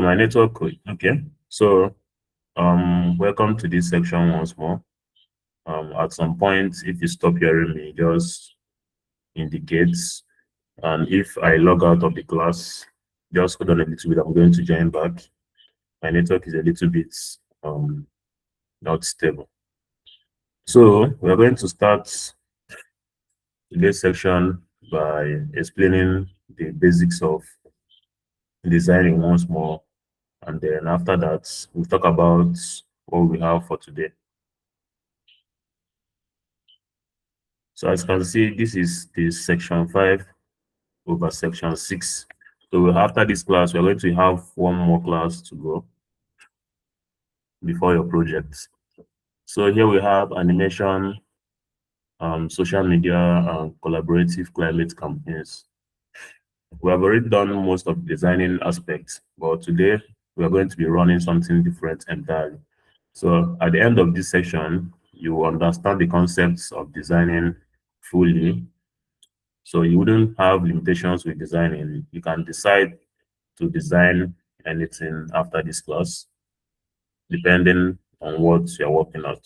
My network code. Okay. So welcome to this section once more. At some point, if you stop hearing me, just indicates. And if I log out of the class, just hold on a little bit. I'm going to join back. My network is a little bit not stable. So we're going to start today's section by explaining the basics of designing once more. And then after that, we'll talk about what we have for today. So as you can see, this is the section 5 over section 6. So after this class, we're going to have one more class to go before your project. So here we have animation, social media, and collaborative climate campaigns. We have already done most of the designing aspects, but today we are going to be running something different entirely. So at the end of this section, you will understand the concepts of designing fully. So you wouldn't have limitations with designing. You can decide to design anything after this class, depending on what you're working on.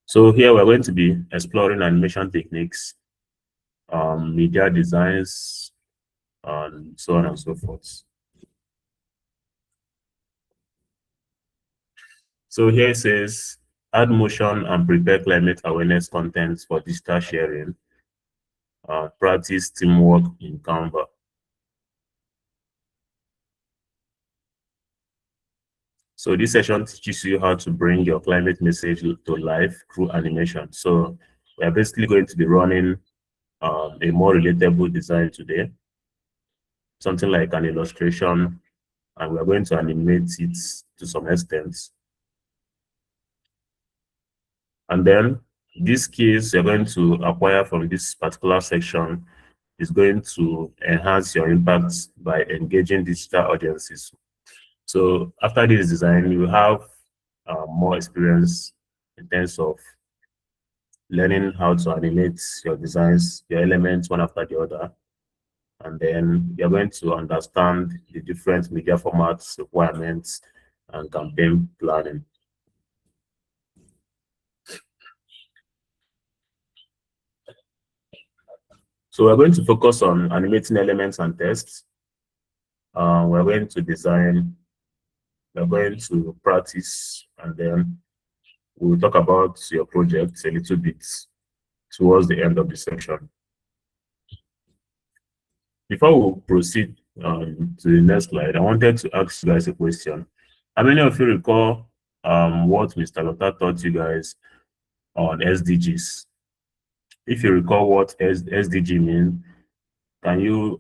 So here we're going to be exploring animation techniques, media designs, and so on and so forth. So here it says, add motion and prepare climate awareness content for digital sharing. Practice teamwork in Canva. So this session teaches you how to bring your climate message to life through animation. So we're basically going to be running a more relatable design today, something like an illustration, and we're going to animate it to some extent. And then these skills you're going to acquire from this particular section is going to enhance your impact by engaging digital audiences. So after this design, you have more experience in terms of learning how to animate your designs, your elements one after the other. And then you're going to understand the different media formats, requirements, and campaign planning. So we're going to focus on animating elements and tests. We're going to design, we're going to practice, and then we'll talk about your project a little bit towards the end of the section. Before we proceed to the next slide, I wanted to ask you guys a question. How many of you recall what Mr. Lotta taught you guys on SDGs? If you recall what SDG means, can you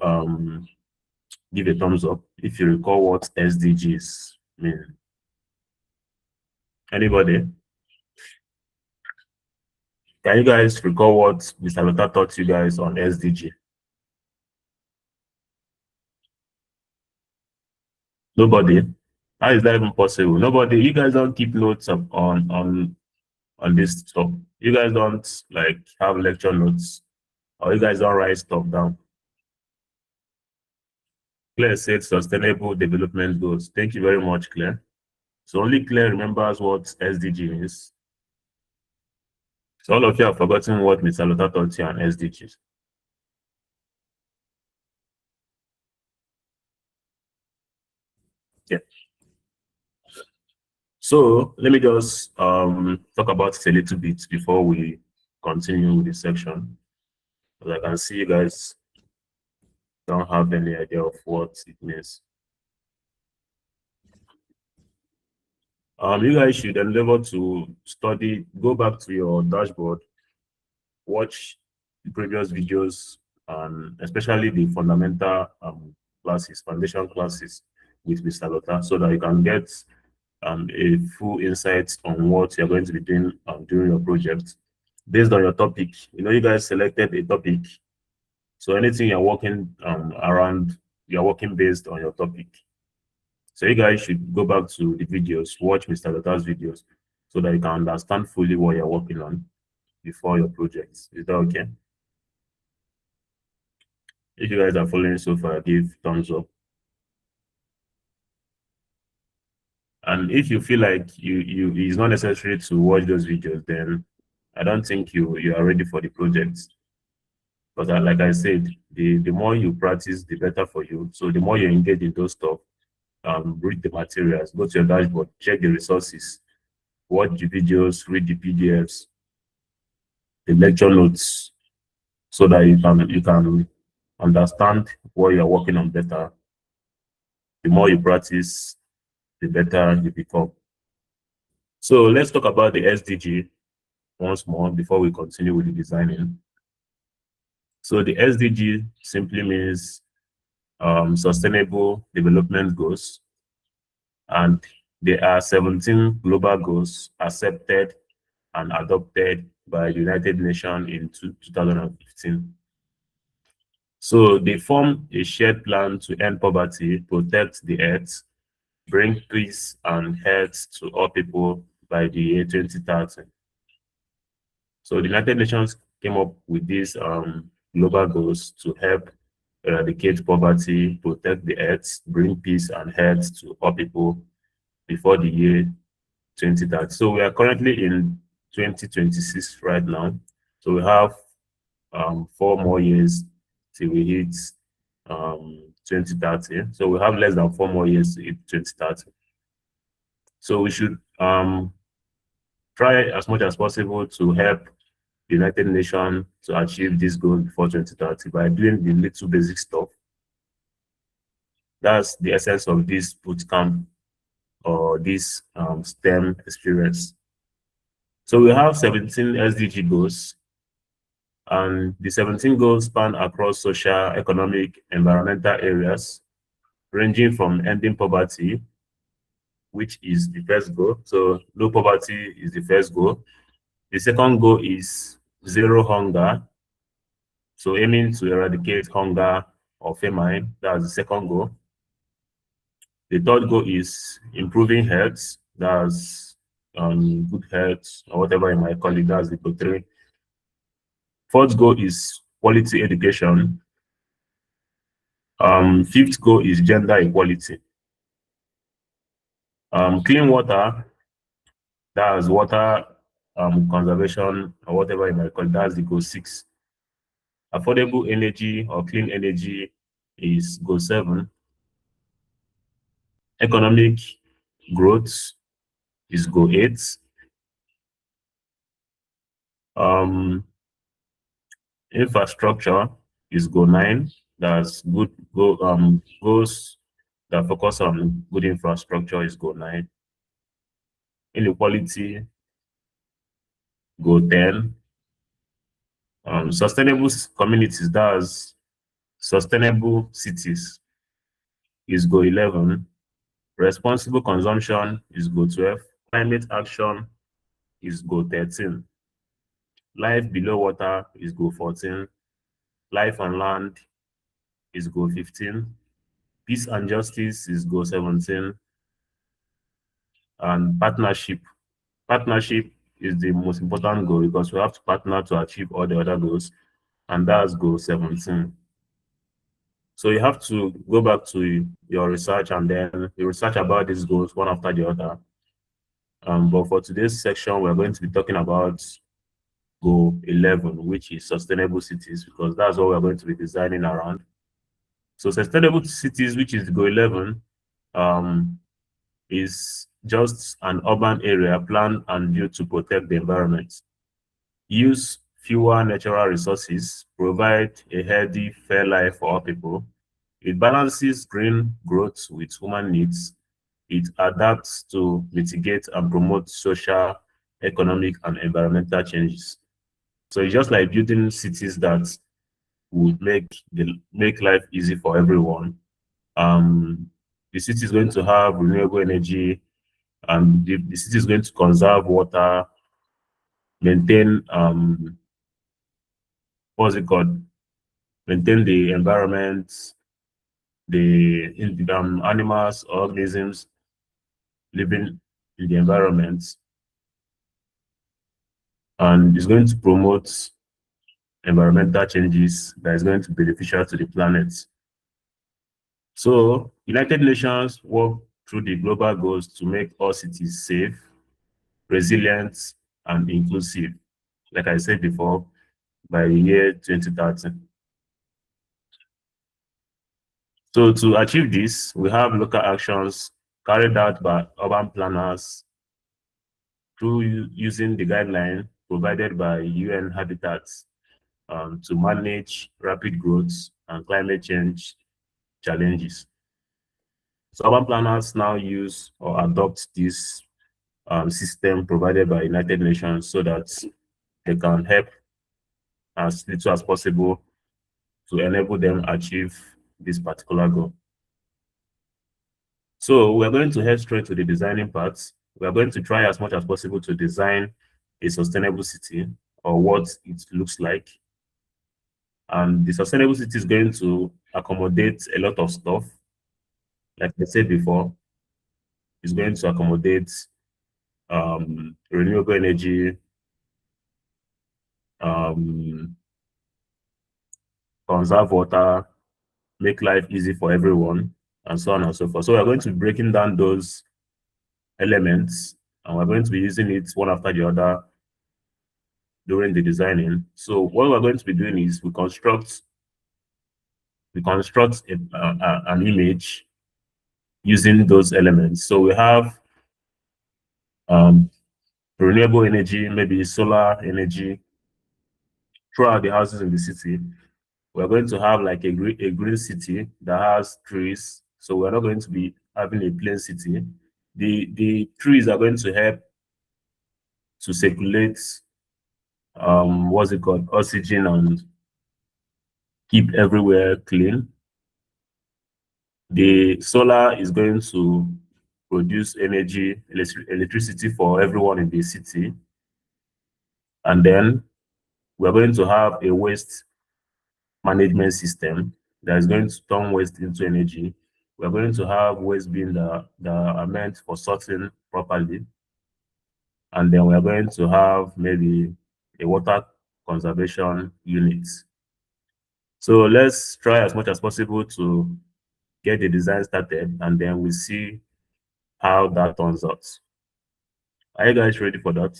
give a thumbs up if you recall what SDGs mean? Anybody? Can you guys recall what Mr. Lotta taught you guys on SDG? Nobody? How is that even possible? Nobody? You guys don't keep notes on this stuff. You guys don't like have lecture notes, or you guys don't write stuff down. Claire said sustainable development goals. Thank you very much, Claire. So only Claire remembers what SDG is. So all of you have forgotten what Mr. Lotta taught you on SDGs. Yeah. So let me just talk about it a little bit before we continue with the section. As I can see, you guys don't have any idea of what it means. You guys should endeavor to study, go back to your dashboard, watch the previous videos, especially the fundamental classes, foundation classes with Mr. Lotta, so that you can get a full insight on what you're going to be doing during your project based on your topic. You know, you guys selected a topic, so anything you're working around, you're working based on your topic. So you guys should go back to the videos, watch Mr. Lotta's videos, so that you can understand fully what you're working on before your projects. Is that okay? If you guys are following so far, give thumbs up. And if you feel like it's not necessary to watch those videos, then I don't think you are ready for the project. But like I said, the more you practice, the better for you. So the more you engage in those stuff, read the materials, go to your dashboard, check the resources, watch the videos, read the PDFs, the lecture notes, so that you can understand what you're working on better. The more you practice, the better you become. So let's talk about the SDG once more before we continue with the designing. So the SDG simply means Sustainable Development Goals, and there are 17 global goals accepted and adopted by the United Nations in 2015. So they form a shared plan to end poverty, protect the earth, bring peace and health to all people by the year 2030. So the United Nations came up with these global goals to help eradicate poverty, protect the earth, bring peace and health to all people before the year 2030. So we are currently in 2026 right now. So we have 4 more years till we hit 2030. So we have less than 4 more years to hit 2030. So we should try as much as possible to help the United Nations to achieve this goal before 2030 by doing the little basic stuff. That's the essence of this bootcamp or this STEM experience. So we have 17 SDG goals, and the 17 goals span across social, economic, environmental areas, ranging from ending poverty, which is the first goal. So low poverty is the first goal. The second goal is zero hunger. So aiming to eradicate hunger or famine, that's the second goal. The third goal is improving health, that's good health, or whatever you might call it, that's the goal 3. Fourth goal is quality education. Fifth goal is gender equality. Clean water, that's water conservation, or whatever you might call it, that's the goal 6. Affordable energy or clean energy is goal 7. Economic growth is goal 8. Infrastructure is goal 9. That's good goals that focus on good infrastructure is goal 9. Inequality, goal 10. Sustainable communities, that's sustainable cities, is goal 11. Responsible consumption is goal 12. Climate action is goal 13. Life below water is goal 14. Life on land is goal 15. Peace and justice is goal 17. And partnership is the most important goal because we have to partner to achieve all the other goals, and that's goal 17. So you have to go back to your research and then you research about these goals one after the other. But for today's section, we're going to be talking about goal 11, which is sustainable cities, because that's what we're going to be designing around. So sustainable cities, which is goal 11, is just an urban area planned and built to protect the environment, use fewer natural resources, provide a healthy, fair life for all people. It balances green growth with human needs. It adapts to mitigate and promote social, economic, and environmental changes. So it's just like building cities that would make life easy for everyone. The city is going to have renewable energy, and the city is going to conserve water, maintain what's it called? Maintain the environment, the animals, organisms living in the environment, and it's going to promote environmental changes that is going to be beneficial to the planet. So United Nations work through the global goals to make all cities safe, resilient, and inclusive, like I said before, by the year 2030. So to achieve this, we have local actions carried out by urban planners through using the guideline provided by UN Habitats to manage rapid growth and climate change challenges. So urban planners now use or adopt this system provided by United Nations so that they can help as little as possible to enable them achieve this particular goal. So we're going to head straight to the designing part. We're going to try as much as possible to design a sustainable city or what it looks like. And the sustainable city is going to accommodate a lot of stuff. Like I said before, it's going to accommodate renewable energy, conserve water, make life easy for everyone, and so on and so forth. So we're going to be breaking down those elements, and we're going to be using it one after the other during the designing. So what we're going to be doing is we construct an image using those elements. So we have renewable energy, maybe solar energy, throughout the houses in the city. We're going to have like a green city that has trees. So we're not going to be having a plain city. The trees are going to help to circulate what's it called, oxygen, and keep everywhere clean. The solar is going to produce energy, electricity for everyone in the city. And then we're going to have a waste management system that is going to turn waste into energy. We're going to have waste bins that are meant for sorting properly. And then we're going to have maybe a water conservation unit. So let's try as much as possible to get the design started, and then we'll see how that turns out. Are you guys ready for that?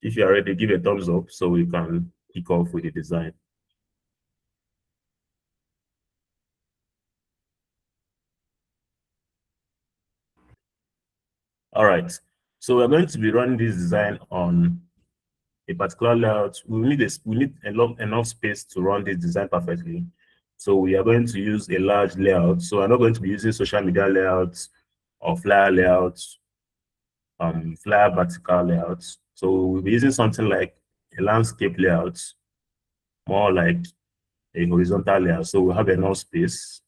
If you are ready, give a thumbs up so we can kick off with the design. All right. So we're going to be running this design on a particular layout. We need enough space to run this design perfectly. So we are going to use a large layout. So I'm not going to be using social media layouts or flyer layouts, flyer vertical layouts. So we'll be using something like a landscape layout, more like a horizontal layout. So we'll have enough space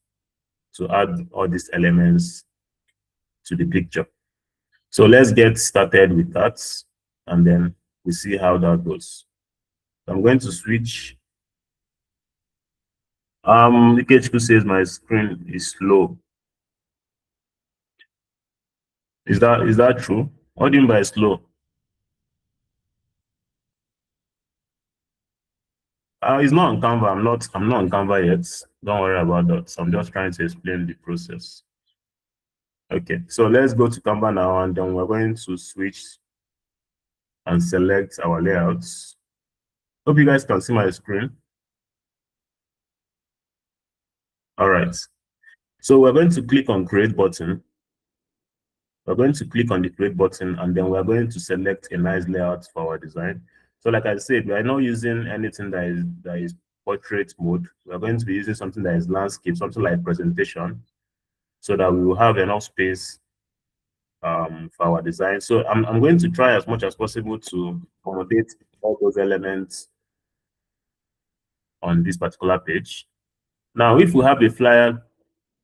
to add all these elements to the picture. So let's get started with that, and then we see how that goes. So I'm going to switch. Ikechukwu says my screen is slow. Is that true? What do you mean by slow? It's not on Canva. I'm not on Canva yet. Don't worry about that. So I'm just trying to explain the process. Okay, so let's go to Canva now, and then we're going to switch and select our layouts. Hope you guys can see my screen. All right. So we're going to click on Create button. We're going to click on the Create button, and then we're going to select a nice layout for our design. So like I said, we are not using anything that is portrait mode. We're going to be using something that is landscape, something like presentation, so that we will have enough space for our design. So I'm going to try as much as possible to accommodate all those elements on this particular page. Now, if we have a flyer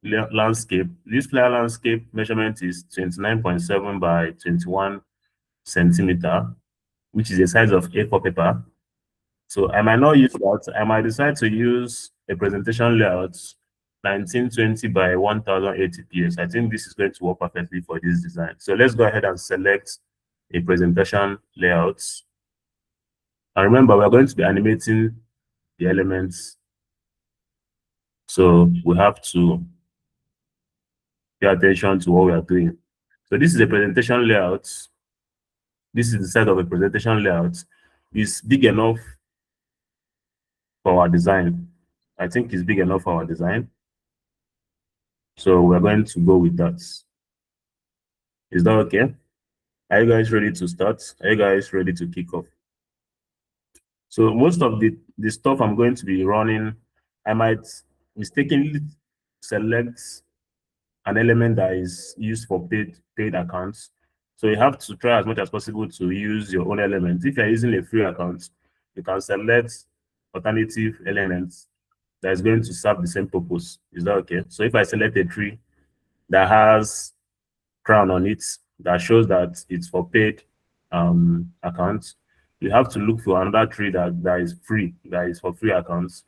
landscape, this flyer landscape measurement is 29.7 by 21 centimeter, which is the size of A4 paper. So I might not use that. I might decide to use a presentation layout 1920 by 1080 px. I think this is going to work perfectly for this design. So let's go ahead and select a presentation layout. And remember, we're going to be animating the elements So we have to pay attention to what we are doing. So this is a presentation layout. This is the side of a presentation layout. It's big enough for our design. I think it's big enough for our design. So we're going to go with that. Is that okay? Are you guys ready to start? Are you guys ready to kick off? So most of the stuff I'm going to be running, I might mistakenly select an element that is used for paid accounts. So you have to try as much as possible to use your own element. If you're using a free account, you can select alternative elements that is going to serve the same purpose. Is that okay? So if I select a tree that has crown on it that shows that it's for paid accounts, you have to look for another tree that is free, that is for free accounts.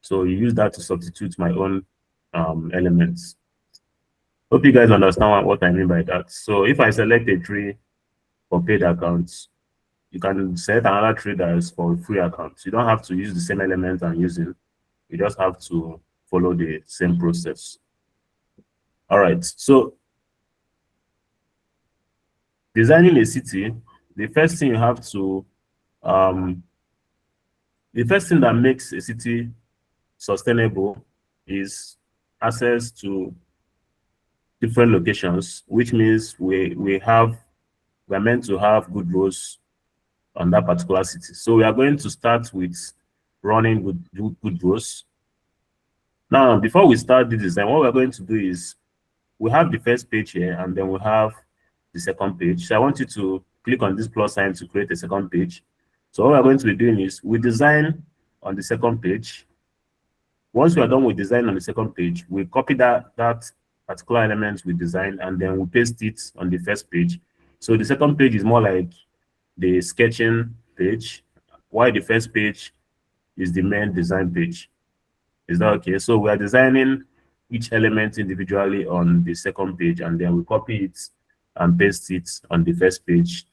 So you use that to substitute my own elements. Hope you guys understand what I mean by that. So if I select a tree for paid accounts, you can select another tree that is for free accounts. You don't have to use the same element I'm using. You just have to follow the same process. All right. So designing a city, the first thing you have to, the first thing that makes a city sustainable is access to different locations, which means we're meant to have good roads on that particular city. So we are going to start with running good roads. Now, before we start the design, what we're going to do is we have the first page here, and then we have the second page. So I want you to click on this plus sign to create a second page. So what we're going to be doing is we design on the second page. Once we are done with design on the second page, we copy that particular element we designed, and then we paste it on the first page. So the second page is more like the sketching page, while the first page is the main design page. Is that okay? So we are designing each element individually on the second page, and then we copy it and paste it on the first page.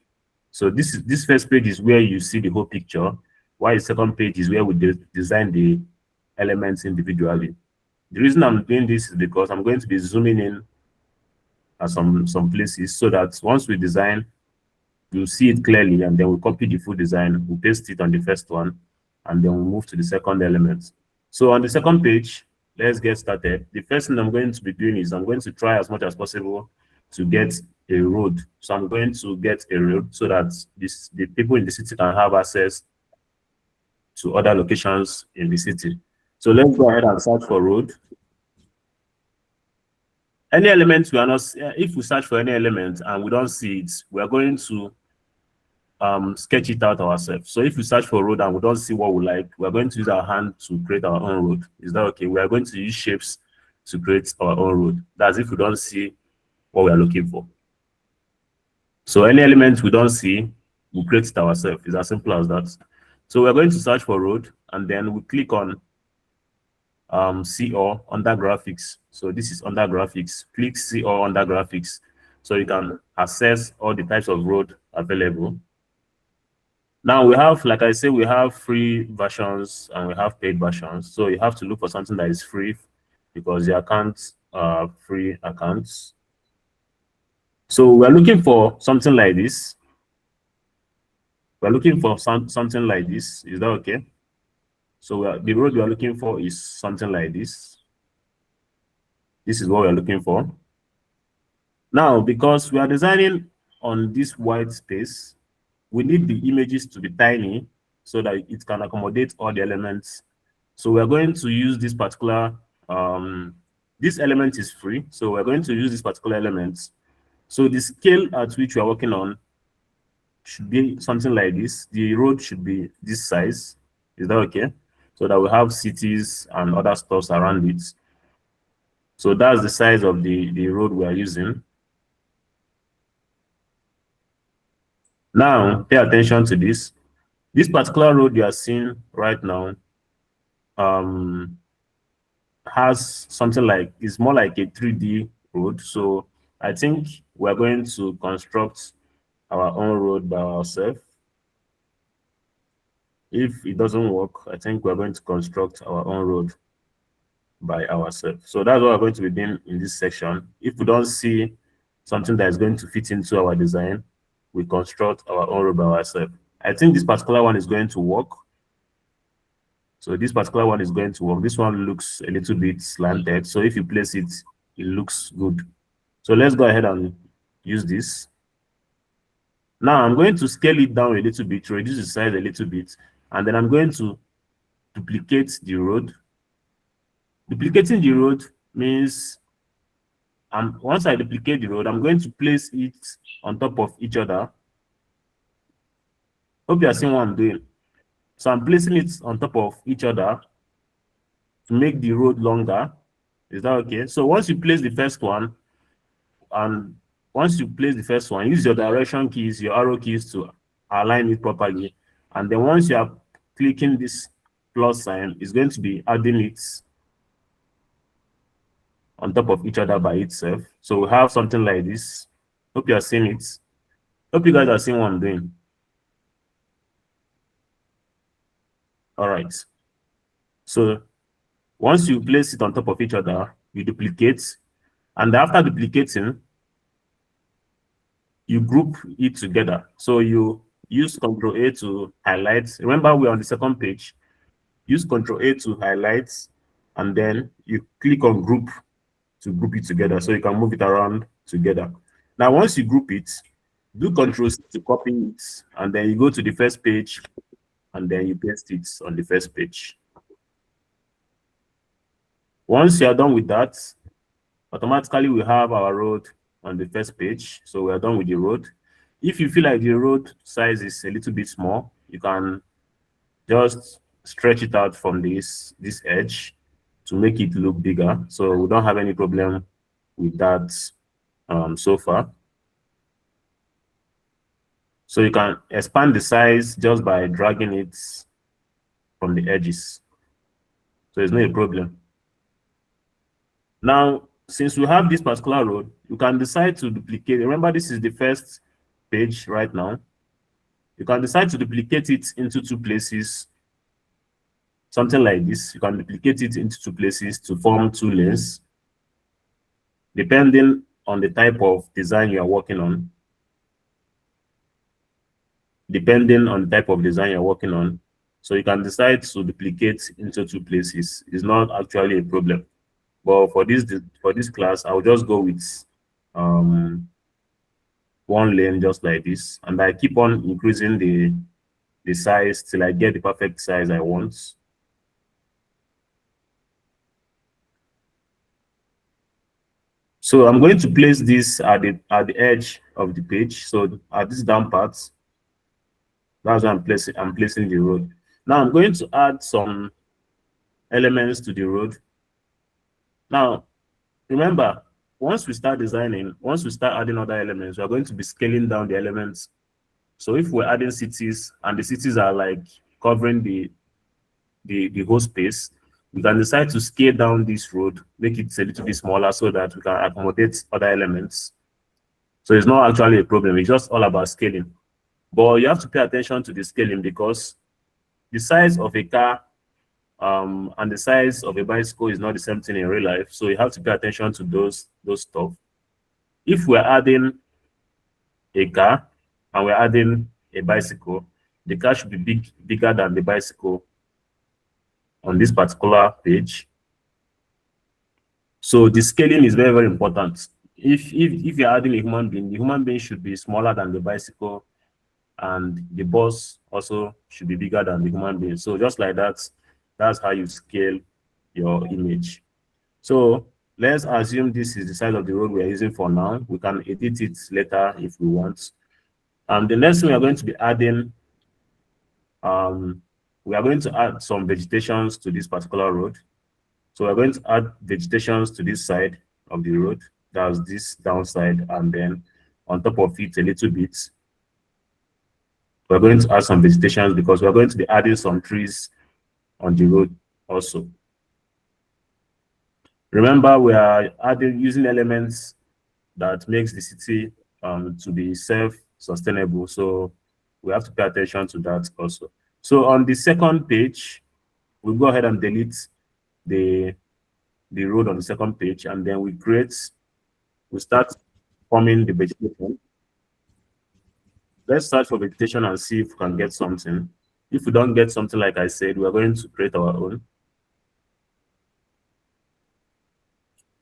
So this first page is where you see the whole picture, while the second page is where we design the elements individually. The reason I'm doing this is because I'm going to be zooming in at some places so that once we design, you see it clearly, and then we copy the full design, we paste it on the first one, and then we move to the second element. So on the second page, let's get started. The first thing I'm going to be doing is I'm going to try as much as possible to get a road. So I'm going to get a road so that the people in the city can have access to other locations in the city. So let's go ahead and search for road. Any element we are not, if we search for any element and we don't see it, we are going to sketch it out ourselves. So if we search for road and we don't see what we like, we're going to use our hand to create our own road. Is that okay? We are going to use shapes to create our own road. That's if we don't see what we are looking for. So any element we don't see, we create it ourselves. It's as simple as that. So we're going to search for road, and then we click on see all under graphics. So this is under graphics. Click see all under graphics, so you can access all the types of road available. Now we have, like I say, we have free versions and we have paid versions. So you have to look for something that is free because your accounts are free accounts. So we're looking for something like this. We're looking for something like this. Is that okay? So the road we are looking for is something like this. This is what we're looking for. Now, because we are designing on this white space, we need the images to be tiny so that it can accommodate all the elements. So we're going to use this particular, this element is free. So we're going to use this particular element. So the scale at which we are working on should be something like this. The road should be this size. Is that okay? So that we have cities and other stuffs around it. So that's the size of the road we are using. Now, pay attention to this. This particular road you are seeing right now has something like, it's more like a 3D road. So I think we're going to construct our own road by ourselves. If it doesn't work, I think we're going to construct our own road by ourselves. So that's what we're going to be doing in this section. If we don't see something that is going to fit into our design, we construct our own road by ourselves. I think this particular one is going to work. So this particular one is going to work. This one looks a little bit slanted. So if you place it, it looks good. So let's go ahead and use this. Now I'm going to scale it down a little bit, reduce the size a little bit, and then I'm going to duplicate the road. Duplicating the road means once I duplicate the road, I'm going to place it on top of each other. Hope you are seeing what I'm doing. So I'm placing it on top of each other to make the road longer. Is that okay? So once you place the first one, and once you place the first one, use your direction keys, your arrow keys to align it properly. And then once you are clicking this plus sign, it's going to be adding it on top of each other by itself. So we have something like this. Hope you are seeing it. Hope you guys are seeing what I'm doing. All right. So once you place it on top of each other, you duplicate. And after duplicating, you group it together. So you use Ctrl A to highlight. Remember, we're on the second page. Use Ctrl A to highlight, and then you click on group to group it together so you can move it around together. Now, once you group it, do Ctrl C to copy it, and then you go to the first page, and then you paste it on the first page. Once you are done with that, automatically we have our road on the first page. So we are done with the road. If you feel like the road size is a little bit small, you can just stretch it out from this edge to make it look bigger. So we don't have any problem with that so far. So you can expand the size just by dragging it from the edges. So it's not a problem. Now, since we have this particular road, you can decide to duplicate. Remember, this is the first page right now. You can decide to duplicate it into two places. Something like this. You can duplicate it into two places to form two lanes, depending on the type of design you are working on. Depending on the type of design you're working on. So you can decide to duplicate into two places. It's not actually a problem. But for this class, I'll just go with one lane just like this, and I keep on increasing the size till I get the perfect size I want. So I'm going to place this at the edge of the page. So at this down part, that's where I'm placing the road. Now I'm going to add some elements to the road. Now, remember, once we start designing, once we start adding other elements, we are going to be scaling down the elements. So if we're adding cities and the cities are like covering the whole space, we can decide to scale down this road, make it a little bit smaller so that we can accommodate other elements. So it's not actually a problem. It's just all about scaling. But you have to pay attention to the scaling because the size of a car and the size of a bicycle is not the same thing in real life. So you have to pay attention to those stuff. If we're adding a car and we're adding a bicycle, the car should be bigger than the bicycle on this particular page. So the scaling is very, very important. If you're adding a human being, the human being should be smaller than the bicycle, and the bus also should be bigger than the human being. So just like that, that's how you scale your image. So let's assume this is the size of the road we're using for now. We can edit it later if we want. The next thing we are going to be adding, we are going to add some vegetations to this particular road. So we're going to add vegetations to this side of the road. That's this downside, and then on top of it a little bit, we're going to add some vegetations because we're going to be adding some trees on the road also. Remember, we are using elements that makes the city to be self-sustainable. So we have to pay attention to that also. So on the second page, we'll go ahead and delete the the road on the second page, and then we start forming the vegetation. Let's search for vegetation and see if we can get something. If we don't get something, like I said, we are going to create our own.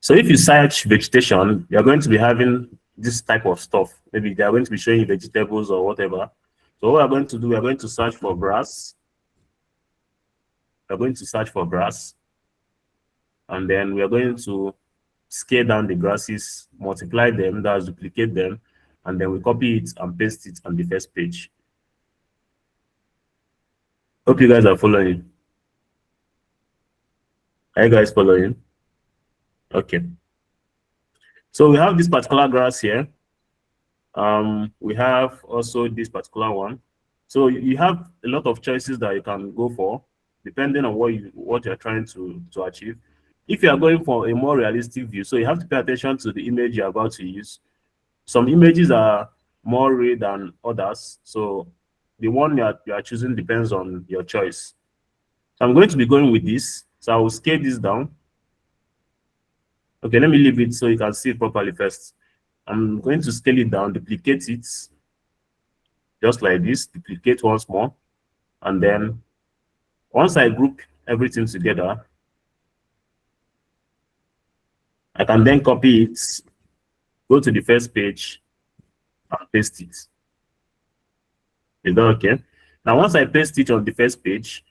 So if you search vegetation, you're going to be having this type of stuff. Maybe they are going to be showing you vegetables or whatever. So what we're going to do, we're going to search for grass. We're going to search for grass. And then we're going to scale down the grasses, multiply them, that's duplicate them, and then we copy it and paste it on the first page. Hope you guys are following. Are you guys following? Okay. So we have this particular grass here. We have also this particular one. So you have a lot of choices that you can go for, depending on what you're trying to achieve. If you are going for a more realistic view, so you have to pay attention to the image you're about to use. Some images are more real than others, so the one you are choosing depends on your choice. So I'm going to be going with this. So I will scale this down. Okay, let me leave it so you can see it properly first. I'm going to scale it down, duplicate it, just like this, duplicate once more. And then once I group everything together, I can then copy it, go to the first page, and paste it. Is that okay? Now, once I paste it on the first page,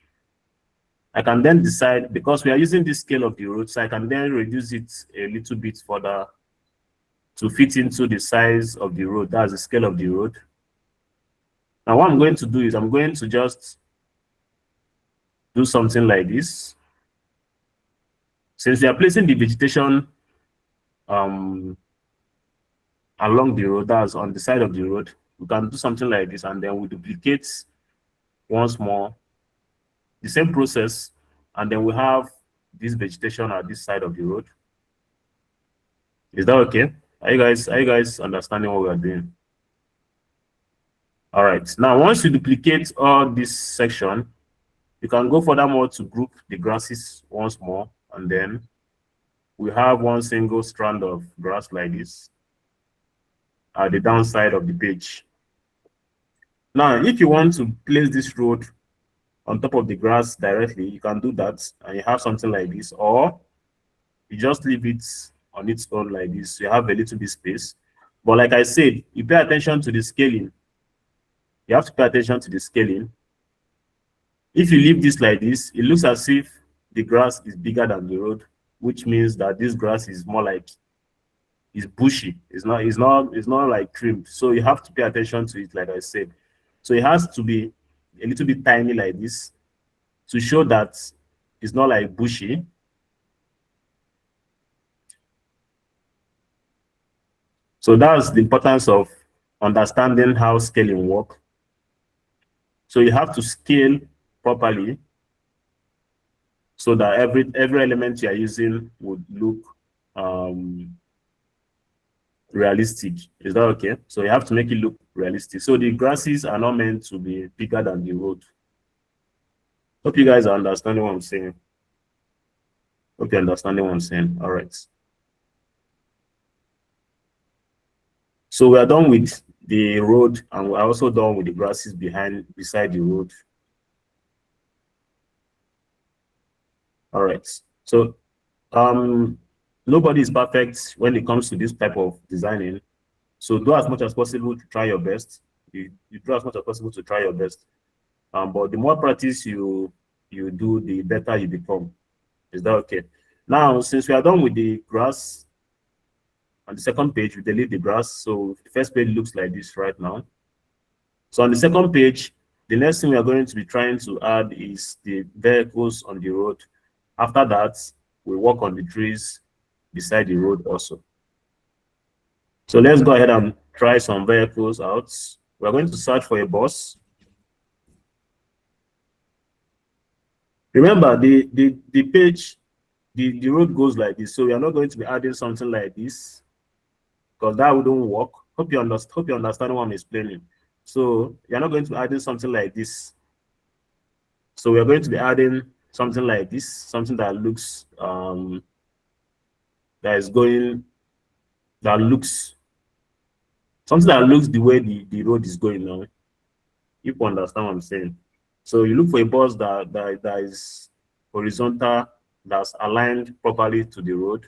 I can then decide, because we are using this scale of the road, so I can then reduce it a little bit further to fit into the size of the road. That's the scale of the road. Now, what I'm going to do is I'm going to just do something like this. Since we are placing the vegetation along the road, that's on the side of the road, we can do something like this, and then we duplicate once more the same process, and then we have this vegetation at this side of the road. Is that okay? Are you guys understanding what we are doing? All right. Now, once you duplicate all this section, you can go furthermore to group the grasses once more, and then we have one single strand of grass like this at the downside of the page. Now, if you want to place this road on top of the grass directly, you can do that, and you have something like this, or you just leave it on its own like this. You have a little bit space. But like I said, you pay attention to the scaling. You have to pay attention to the scaling. If you leave this like this, it looks as if the grass is bigger than the road, which means that this grass is more like, it's bushy. It's not like trimmed. So you have to pay attention to it, like I said. So it has to be a little bit tiny like this to show that it's not like bushy. So that's the importance of understanding how scaling works. So you have to scale properly so that every element you are using would look realistic. Is that okay? So you have to make it look realistic. So the grasses are not meant to be bigger than the road. Hope you guys are understanding what I'm saying. Hope you're understanding what I'm saying. All right. So we are done with the road, and we're also done with the grasses beside the road. All right. So nobody is perfect when it comes to this type of designing. So do as much as possible to try your best. You do as much as possible to try your best. But the more practice you do, the better you become. Is that okay? Now, since we are done with the grass, on the second page, we delete the grass. So the first page looks like this right now. So on the second page, the next thing we are going to be trying to add is the vehicles on the road. After that, we work on the trees beside the road also. So let's go ahead and try some vehicles out. We're going to search for a bus. Remember, the page, the road goes like this. So we are not going to be adding something like this, because that wouldn't work. Hope you understand what I'm explaining. So you're not going to be adding something like this. So we're going to be adding something like this, something that looks that is going, that looks, something that looks the way the road is going now. You understand what I'm saying? So you look for a bus that is horizontal, that's aligned properly to the road.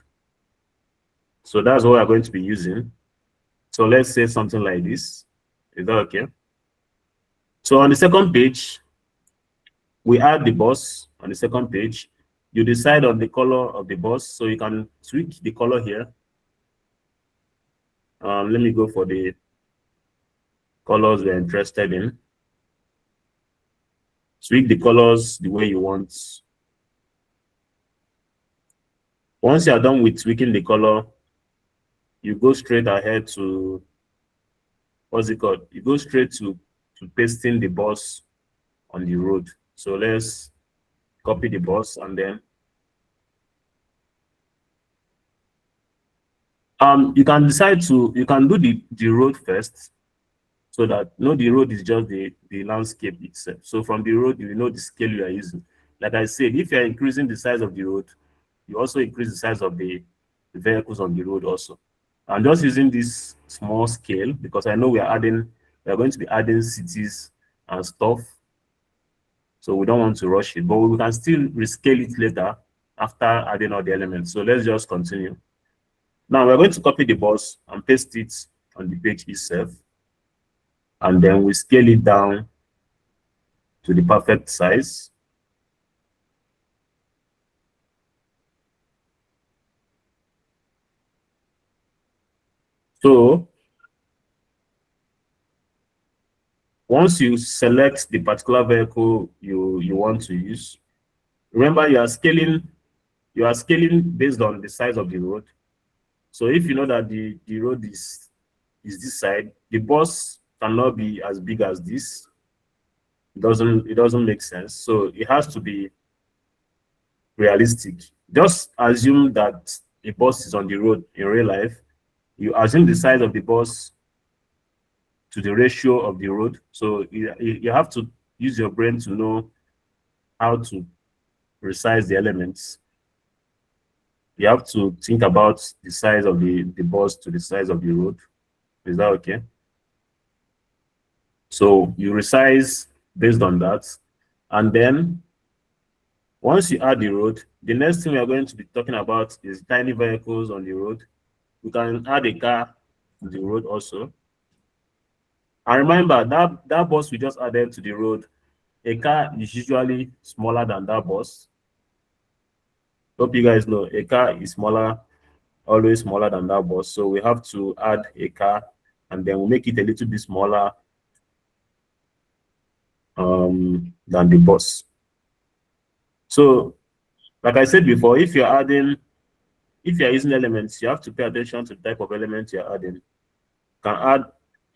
So that's what we're going to be using. So let's say something like this. Is that okay? So on the second page, we add the bus on the second page. You decide on the color of the bus, so you can tweak the color here. Let me go for the colors we're interested in. Tweak the colors the way you want. Once you are done with tweaking the color, you go straight ahead to, what's it called? You go straight to pasting the bus on the road. So let's copy the bus, and then you can decide to, you can do the road first, so that the road is just the landscape itself. So from the road, you know the scale you are using. Like I said, if you're increasing the size of the road, you also increase the size of the vehicles on the road also. I'm just using this small scale because I know we are going to be adding cities and stuff. So we don't want to rush it, but we can still rescale it later after adding all the elements. So let's just continue. Now we're going to copy the bus and paste it on the page itself. And then we scale it down to the perfect size. So once you select the particular vehicle you want to use, remember you are scaling based on the size of the road. So if you know that the road is this side, the bus cannot be as big as this. It doesn't make sense. So it has to be realistic. Just assume that a bus is on the road in real life. You assume the size of the bus to the ratio of the road. So you have to use your brain to know how to resize the elements. You have to think about the size of the bus to the size of the road. Is that okay? So you resize based on that. And then once you add the road, the next thing we are going to be talking about is tiny vehicles on the road. We can add a car to the road also. And remember that bus we just added to the road, a car is usually smaller than that bus. Hope you guys know a car is smaller, always smaller than that bus. So we have to add a car, and then we'll make it a little bit smaller than the bus. So like I said before, if you're using elements, you have to pay attention to the type of element you're adding. You can add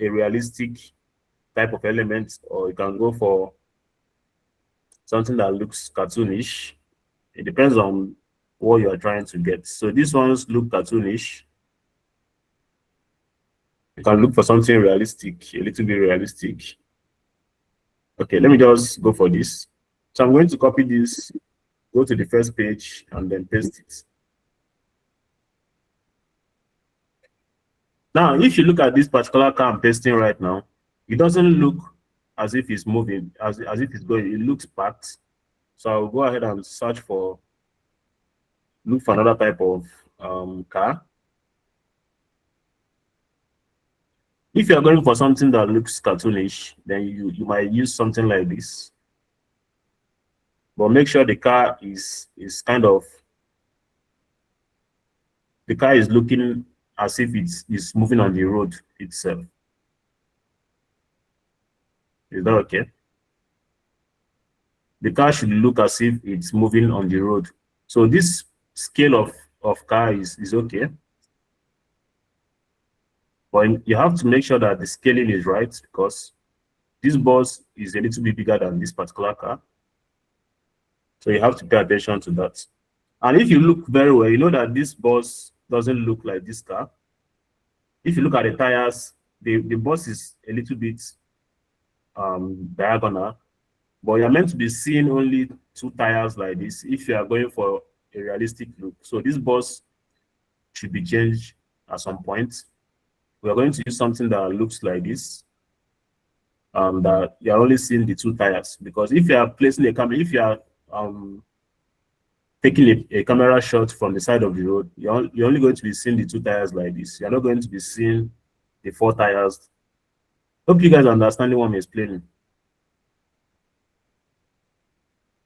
a realistic type of element, or you can go for something that looks cartoonish. It depends on what you are trying to get. So these ones look cartoonish. You can look for something realistic, a little bit realistic. Okay, let me just go for this. So I'm going to copy this, go to the first page, and then paste it. Now, if you look at this particular car I'm pasting right now, it doesn't look as if it's moving, as if it's going. It looks packed. So I'll go ahead and look for another type of car. If you're going for something that looks cartoonish, then you might use something like this. But make sure the car is kind of, the car is looking as if it's moving on the road itself. Is that okay? The car should look as if it's moving on the road. So this scale of car is okay. But you have to make sure that the scaling is right, because this bus is a little bit bigger than this particular car. So you have to pay attention to that. And if you look very well, you know that this bus doesn't look like this car. If you look at the tires, the bus is a little bit diagonal, but you're meant to be seeing only 2 tires like this if you are going for a realistic look. So this bus should be changed at some point. We are going to use something that looks like this. That you are only seeing the two tires, because if you are placing a camera, if you are taking a camera shot from the side of the road, you're only going to be seeing the two tires like this. You're not going to be seeing the four tires. Hope you guys are understanding what I'm explaining.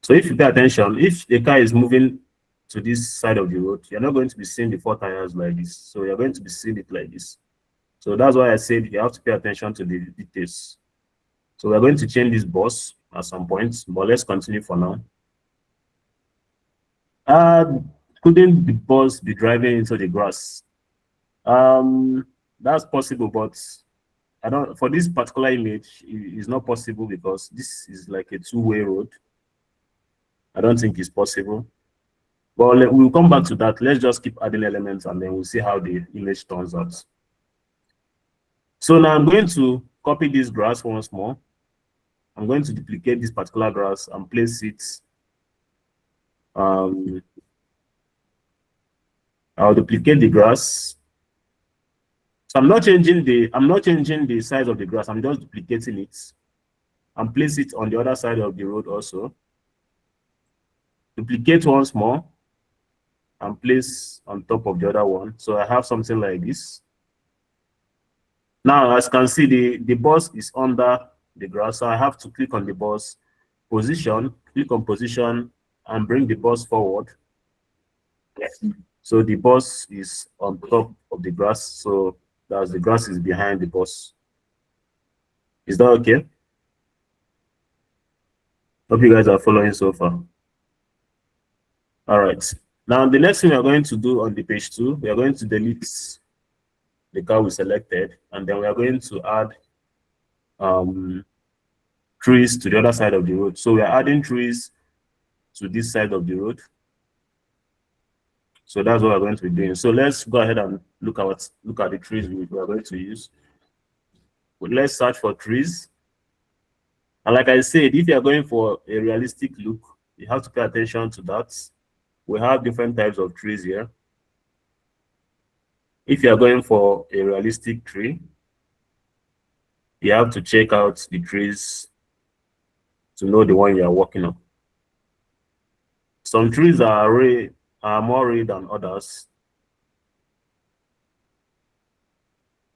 So if you pay attention, if the car is moving to this side of the road, you're not going to be seeing the four tires like this. So you're going to be seeing it like this. So that's why I said you have to pay attention to the details. So we're going to change this bus at some point, but let's continue for now. Couldn't the bus be driving into the grass? That's possible, but I don't. For this particular image, it's not possible because this is like a two-way road. I don't think it's possible. But we'll come back to that. Let's just keep adding elements and then we'll see how the image turns out. So now I'm going to copy this grass once more. I'm going to duplicate this particular grass and place it. I'll duplicate the grass. So I'm not changing the size of the grass. I'm just duplicating it and place it on the other side of the road also. Duplicate once more and place on top of the other one. So I have something like this. Now, as you can see, the bus is under the grass. So I have to click on the bus, position, click on position, and bring the bus forward. Yes. So the bus is on top of the grass. So that's the grass is behind the bus. Is that okay? Hope you guys are following so far. All right. Now, the next thing we are going to do on the page 2, we are going to delete the car we selected, and then we are going to add trees to the other side of the road. So we are adding trees to this side of the road. So that's what we're going to be doing. So let's go ahead and look at the trees we are going to use. Let's search for trees. And like I said, if you are going for a realistic look, you have to pay attention to that. We have different types of trees here. If you are going for a realistic tree, you have to check out the trees to know the one you are working on. Some trees are more rare than others.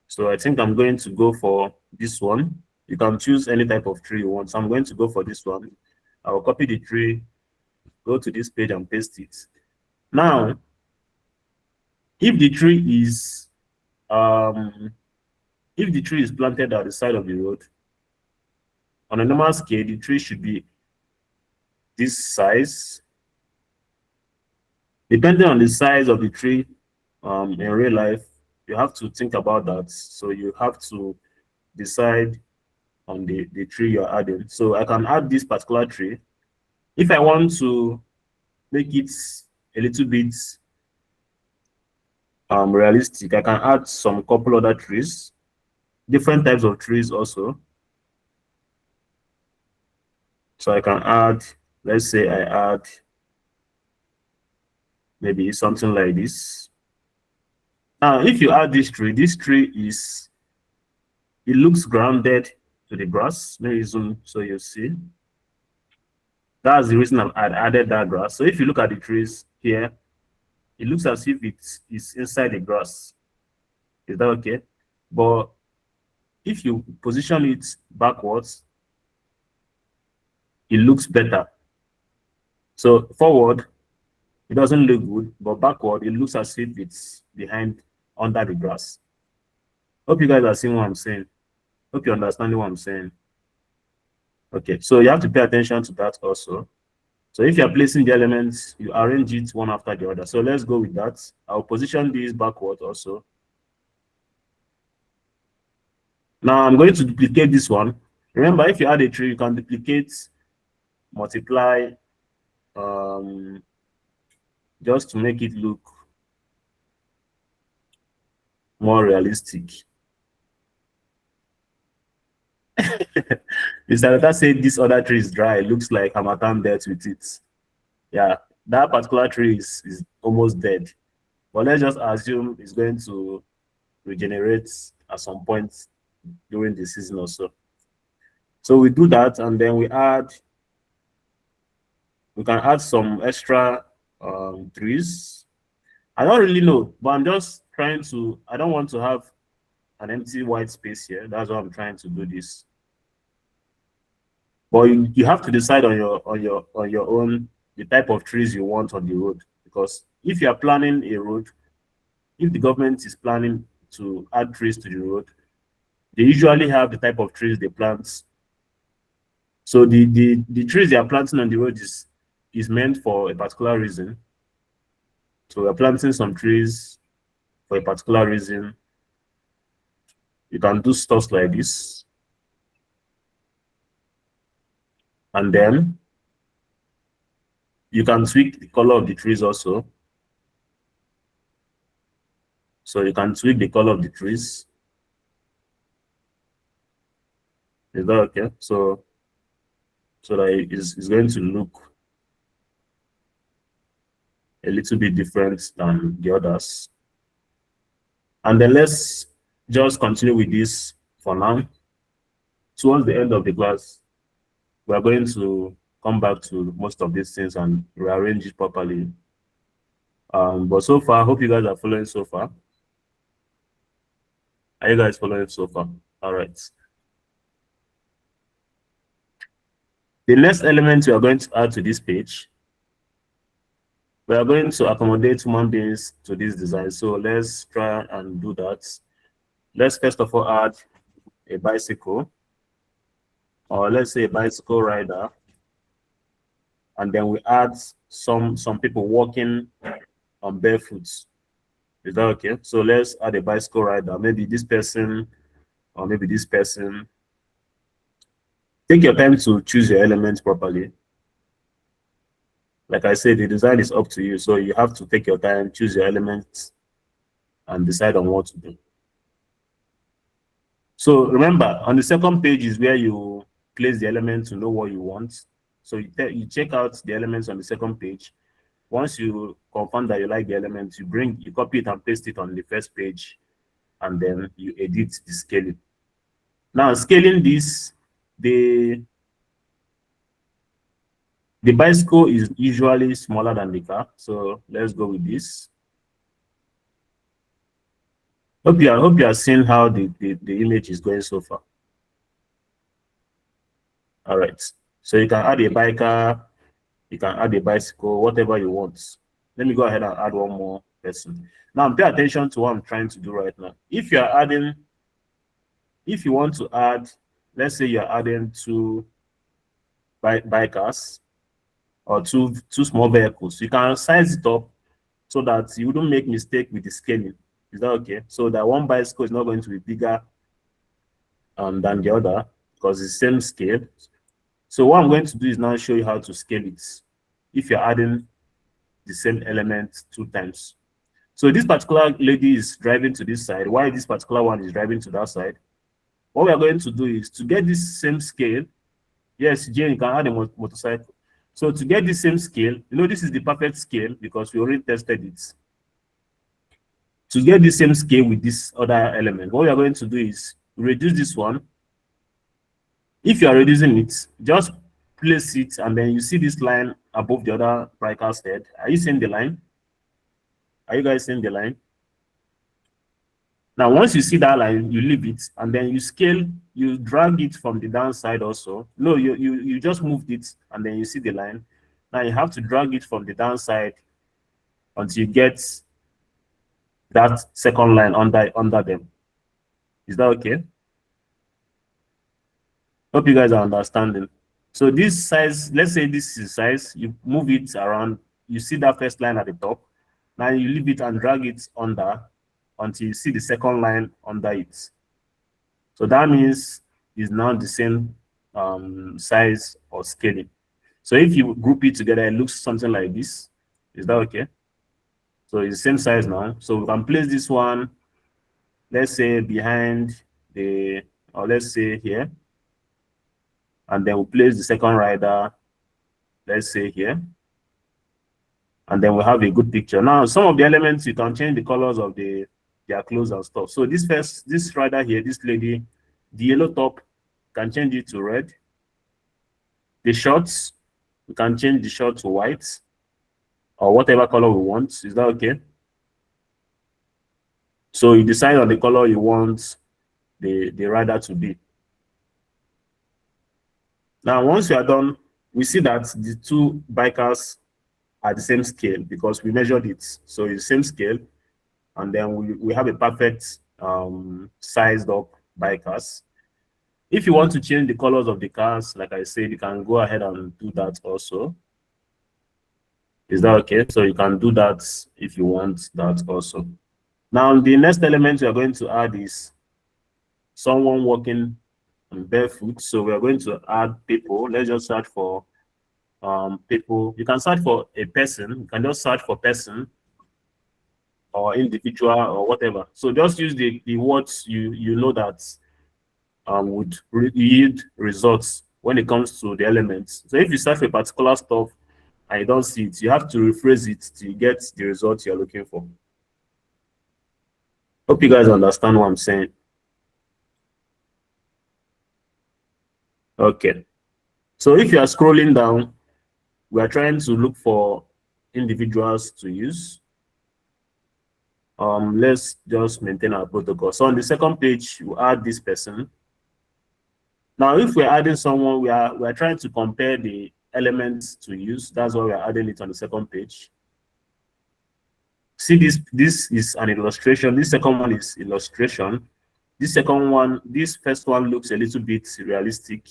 So I think I'm going to go for this one. You can choose any type of tree you want. So I'm going to go for this one. I will copy the tree, go to this page and paste it. Now, if the tree is planted at the side of the road, on a normal scale, the tree should be this size. Depending on the size of the tree in real life, you have to think about that. So you have to decide on the tree you're adding. So I can add this particular tree. If I want to make it a little bit realistic, I can add some couple other trees, different types of trees also. So I can add, let's say I add maybe something like this. Now, if you add this tree it looks grounded to the grass. Maybe zoom so you see. That's the reason I've added that grass. So if you look at the trees here, it looks as if it's inside the grass. Is that okay? But if you position it backwards, it looks better. So forward, it doesn't look good, but backward, it looks as if it's behind under the grass. Hope you guys are seeing what I'm saying. Hope you're understanding what I'm saying. Okay, so you have to pay attention to that also. So if you're placing the elements, you arrange it one after the other. So let's go with that. I'll position these backward also. Now I'm going to duplicate this one. Remember, if you add a tree, you can duplicate, multiply, just to make it look more realistic. Mr. Rata said this other tree is dry. It looks like Hamatan dead with it. Yeah, that particular tree is almost dead. But let's just assume it's going to regenerate at some point during the season or so. So we do that, and then we can add some extra trees. I don't really know, but I'm just trying to, I don't want to have an empty white space here. That's why I'm trying to do this. But you have to decide on your own the type of trees you want on the road. Because if you are planning a road, if the government is planning to add trees to the road, they usually have the type of trees they plant. So the trees they are planting on the road is meant for a particular reason. So we're planting some trees for a particular reason. You can do stuff like this. And then you can tweak the color of the trees also. So you can tweak the color of the trees. Is that okay? So that it's going to look a little bit different than the others. And then let's just continue with this for now. Towards the end of the class, we are going to come back to most of these things and rearrange it properly. But so far, I hope you guys are following so far. Are you guys following so far? All right. The next element we are going to add to this page, we are going to accommodate human beings to this design. So let's try and do that. Let's first of all add a bicycle, or let's say a bicycle rider, and then we add some people walking on barefoot. Is that okay? So let's add a bicycle rider, maybe this person or maybe this person. Take your time to choose your elements properly. Like I said, the design is up to you, so you have to take your time, choose your elements, and decide on what to do. So remember, on the second page is where you place the element to know what you want. So you check out the elements on the second page. Once you confirm that you like the elements, you copy it and paste it on the first page, and then you edit the scaling. Now, scaling this, the bicycle is usually smaller than the car. So let's go with this. Hope you are seeing how the image is going so far. All right. So you can add a biker, you can add a bicycle, whatever you want. Let me go ahead and add one more person. Now pay attention to what I'm trying to do right now. If you want to add, let's say you're adding two bikers or two small vehicles, you can size it up so that you wouldn't make mistake with the scaling. Is that okay? So that one bicycle is not going to be bigger than the other because it's the same scale. So what I'm going to do is now show you how to scale it if you're adding the same element 2 times. So this particular lady is driving to this side, while this particular one is driving to that side. What we are going to do is to get this same scale. Yes, Jane, you can add a motorcycle. So to get the same scale, this is the perfect scale because we already tested it. To get the same scale with this other element, what we are going to do is reduce this one. If you are reducing it, just place it, and then you see this line above the other biker's head. Are you seeing the line? Are you guys seeing the line? Now, once you see that line, you leave it, and then you scale, you drag it from the downside also. No, you just moved it, and then you see the line. Now you have to drag it from the downside until you get that second line under them. Is that okay? Hope you guys are understanding. So this size, let's say this is size, you move it around, you see that first line at the top. Now you leave it and drag it under until you see the second line under it. So that means it's now the same size or scaling. So if you group it together, it looks something like this. Is that okay? So it's the same size now. So we can place this one, let's say behind or let's say here. And then we'll place the second rider, let's say here. And then we have a good picture. Now, some of the elements, you can change the colors of their clothes and stuff. So this rider here, this lady, the yellow top, can change it to red. The shorts, we can change the short to white or whatever color we want. Is that okay? So you decide on the color you want the rider to be. Now, once you are done, we see that the two bikers are the same scale because we measured it. So it's the same scale. And then we have a perfect sized up bikers. If you want to change the colors of the cars, like I said, you can go ahead and do that also. Is that okay? So you can do that if you want that also. Now, the next element we are going to add is someone walking barefoot. So we are going to add people. Let's just search for people. You can search for a person. You can just search for person or individual or whatever. So just use the words you know that would yield results when it comes to the elements. So if you search for a particular stuff and you don't see it, you have to rephrase it to get the result you're looking for. Hope you guys understand what I'm saying. Okay. So if you are scrolling down, we are trying to look for individuals to use. Let's just maintain our protocol. So on the second page, you add this person. Now, if we're adding someone, we are trying to compare the elements to use. That's why we're adding it on the second page. See, this is an illustration. This second one is illustration. This first one looks a little bit realistic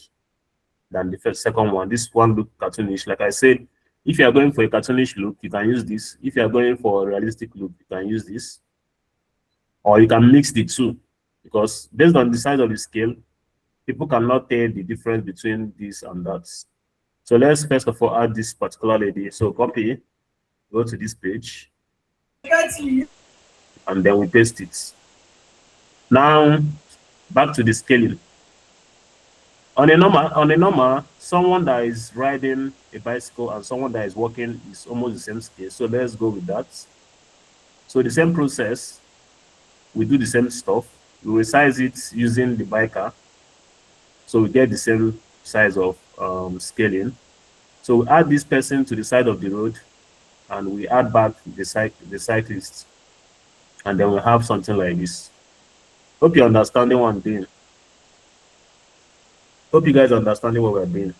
than the second one. This one looks cartoonish. Like I said, if you are going for a cartoonish look, you can use this. If you are going for a realistic look, you can use this. Or you can mix the two, because based on the size of the scale, people cannot tell the difference between this and that. So let's first of all add this particular lady. So copy, go to this page, and then we paste it. Now, back to the scaling. On a normal, someone that is riding a bicycle and someone that is walking is almost the same scale. So let's go with that. So the same process, we do the same stuff. We resize it using the biker. So we get the same size of scaling. So we add this person to the side of the road and we add back the cyclist. And then we have something like this. Hope you're understanding what I'm doing. Hope you guys are understanding what we're doing.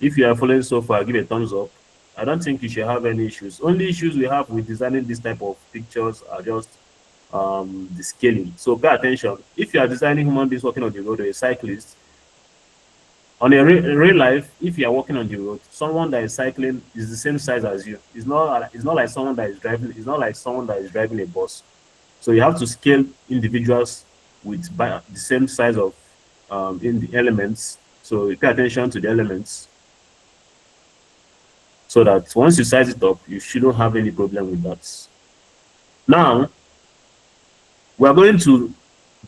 If you are following so far, give a thumbs up. I don't think you should have any issues. Only issues we have with designing this type of pictures are just the scaling. So pay attention. If you are designing human beings walking on the road or a cyclist, on a real life, if you are walking on the road, someone that is cycling is the same size as you. It's not like someone that is driving. It's not like someone that is driving a bus. So you have to scale individuals with the same size of in the elements. So you pay attention to the elements, so that once you size it up, you shouldn't have any problem with that. Now, we are going to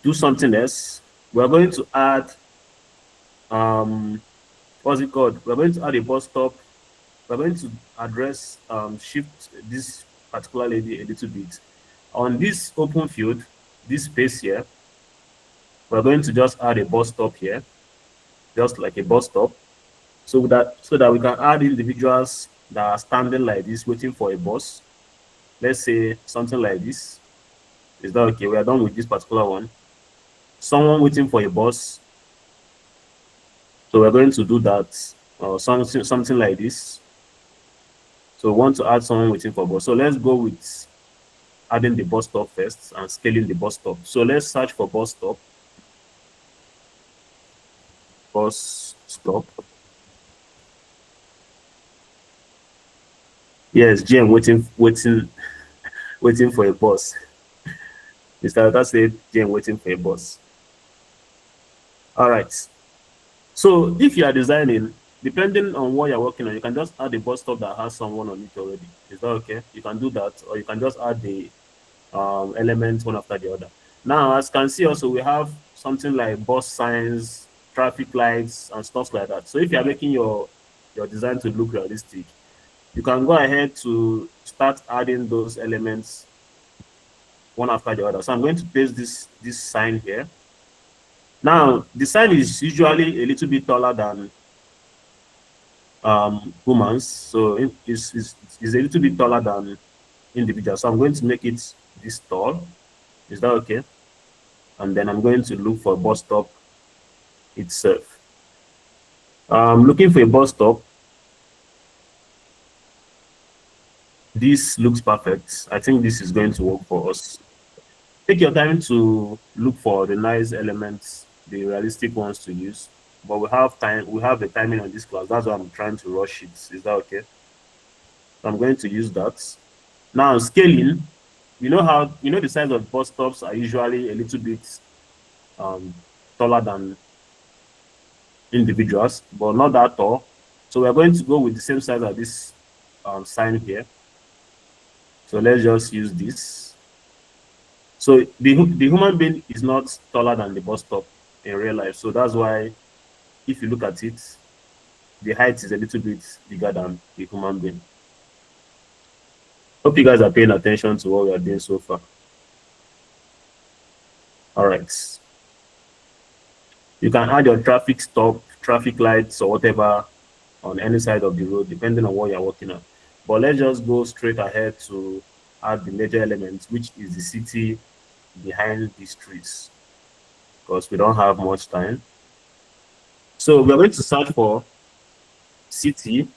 do something else. We are going to add what's it called? We're going to add a bus stop. We're going to address shift this particular lady a little bit. On this open field, this space here, we're going to just add a bus stop here, just like a bus stop, so that we can add individuals that are standing like this, waiting for a bus. Let's say something like this. Is that okay? We are done with this particular one. Someone waiting for a bus. So we're going to do that, something like this. So we want to add someone waiting for a bus. So let's go with adding the bus stop first and scaling the bus stop. So let's search for bus stop. Bus stop. Yes, GM waiting for a bus. Mr. Oda said GM waiting for a bus. All right. So if you are designing, depending on what you're working on, you can just add a bus stop that has someone on it already. Is that okay? You can do that, or you can just add the elements one after the other. Now, as you can see, also we have something like bus signs, traffic lights, and stuff like that. So if you are making your design to look realistic, you can go ahead to start adding those elements one after the other. So I'm going to paste this sign here. Now, the sign is usually a little bit taller than humans, so it's a little bit taller than individuals. So I'm going to make it this tall. Is that okay? And then I'm going to look for a bus stop itself. Looking for a bus stop. This looks perfect. I think this is going to work for us. Take your time to look for the nice elements, the realistic ones to use. But we have time, we have the timing on this class. That's why I'm trying to rush it. Is that okay? So I'm going to use that. Now scaling, the size of bus stops are usually a little bit taller than individuals, but not that tall. So we're going to go with the same size as this sign here. So let's just use this. So the human being is not taller than the bus stop in real life. So that's why if you look at it, the height is a little bit bigger than the human being. Hope you guys are paying attention to what we are doing so far. All right. You can add your traffic stop, traffic lights, or whatever on any side of the road, depending on what you're working on. But let's just go straight ahead to add the major element, which is the city behind these trees, because we don't have much time. So we're going to search for city.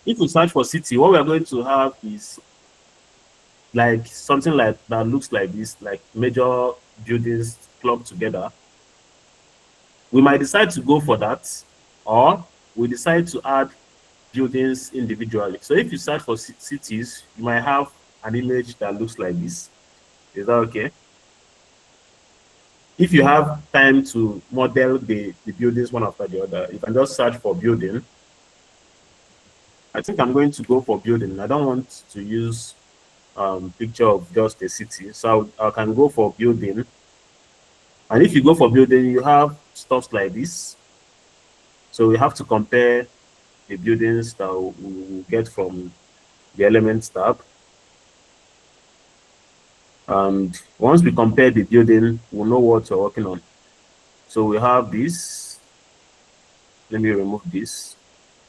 If we search for city, what we're going to have is like something like that looks like this, like major buildings clubbed together. We might decide to go for that, or we decide to add buildings individually. So if you search for cities, you might have an image that looks like this. Is that okay? If you have time to model the buildings one after the other, you can just search for building. I think I'm going to go for building. I don't want to use picture of just a city. So I can go for building. And if you go for building, you have stuff like this. So we have to compare the buildings that we get from the elements tab. And once we compare the building, we'll know what we're working on. So we have this. Let me remove this.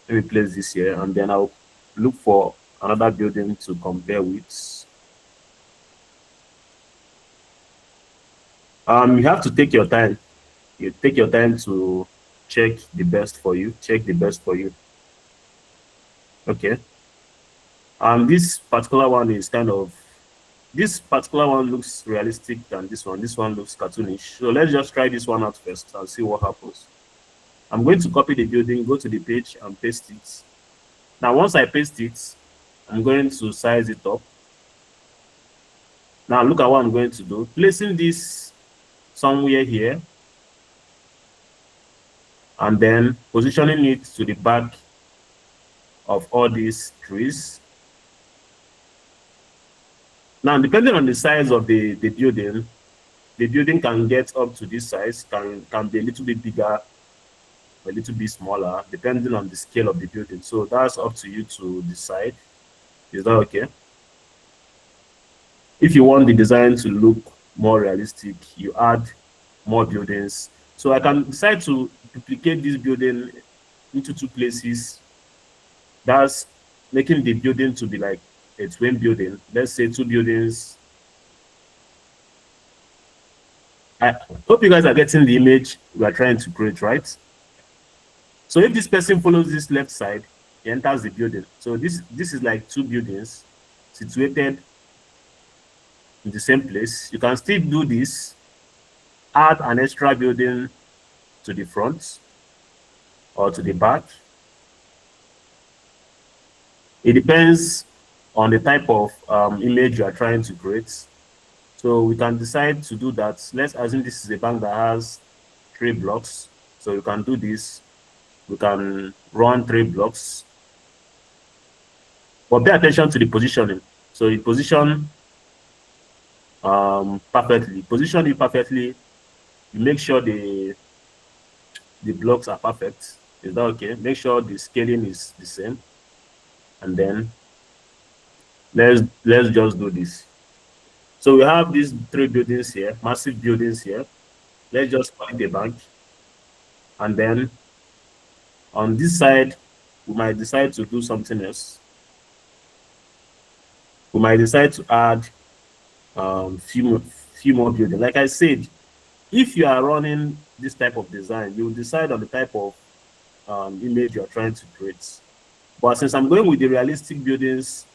Let me place this here, and then I'll look for another building to compare with. You have to take your time. You take your time to check the best for you. Check the best for you. Okay. This particular one is this particular one looks realistic than this one. This one looks cartoonish. So let's just try this one out first and see what happens. I'm going to copy the building, go to the page and paste it. Now, once I paste it, I'm going to size it up. Now, look at what I'm going to do. Placing this somewhere here, and then positioning it to the back of all these trees. Now, depending on the size of the building can get up to this size, can be a little bit bigger, a little bit smaller, depending on the scale of the building. So that's up to you to decide. Is that okay? If you want the design to look more realistic, you add more buildings. So I can decide to duplicate this building into two places. That's making the building to be like a twin building. Let's say two buildings. I hope you guys are getting the image we are trying to create, right? So if this person follows this left side, he enters the building. So this is like two buildings situated in the same place. You can still do this, add an extra building to the front or to the back. It depends on the type of image you are trying to create. So we can decide to do that. Let's assume this is a bank that has 3 blocks. So you can do this. We can run 3 blocks. But pay attention to the positioning. So you position perfectly. Position it perfectly. You make sure the blocks are perfect. Is that okay? Make sure the scaling is the same. And then Let's just do this. So we have these three buildings here, massive buildings here. Let's just call it a bank. And then on this side, we might decide to do something else. We might decide to add few more buildings. Like I said, if you are running this type of design, you will decide on the type of image you're trying to create. But since I'm going with the realistic buildings,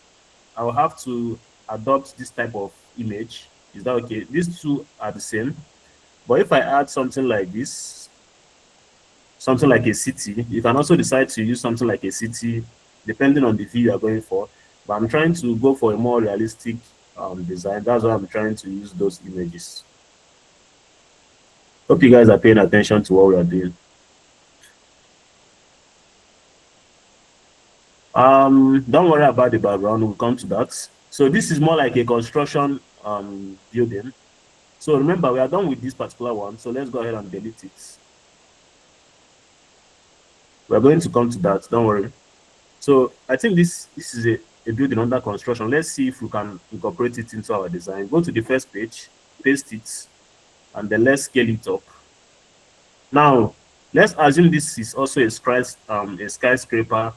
I will have to adopt this type of image. Is that okay? These two are the same. But if I add something like this, something like a city, you can also decide to use something like a city, depending on the view you're going for. But I'm trying to go for a more realistic design. That's why I'm trying to use those images. Hope you guys are paying attention to what we are doing. Don't worry about the background, we'll come to that. So this is more like a construction building. So remember, we are done with this particular one. So let's go ahead and delete it. We're going to come to that, don't worry. So I think this is a building under construction. Let's see if we can incorporate it into our design. Go to the first page, paste it, and then let's scale it up. Now, let's assume this is also a skyscraper,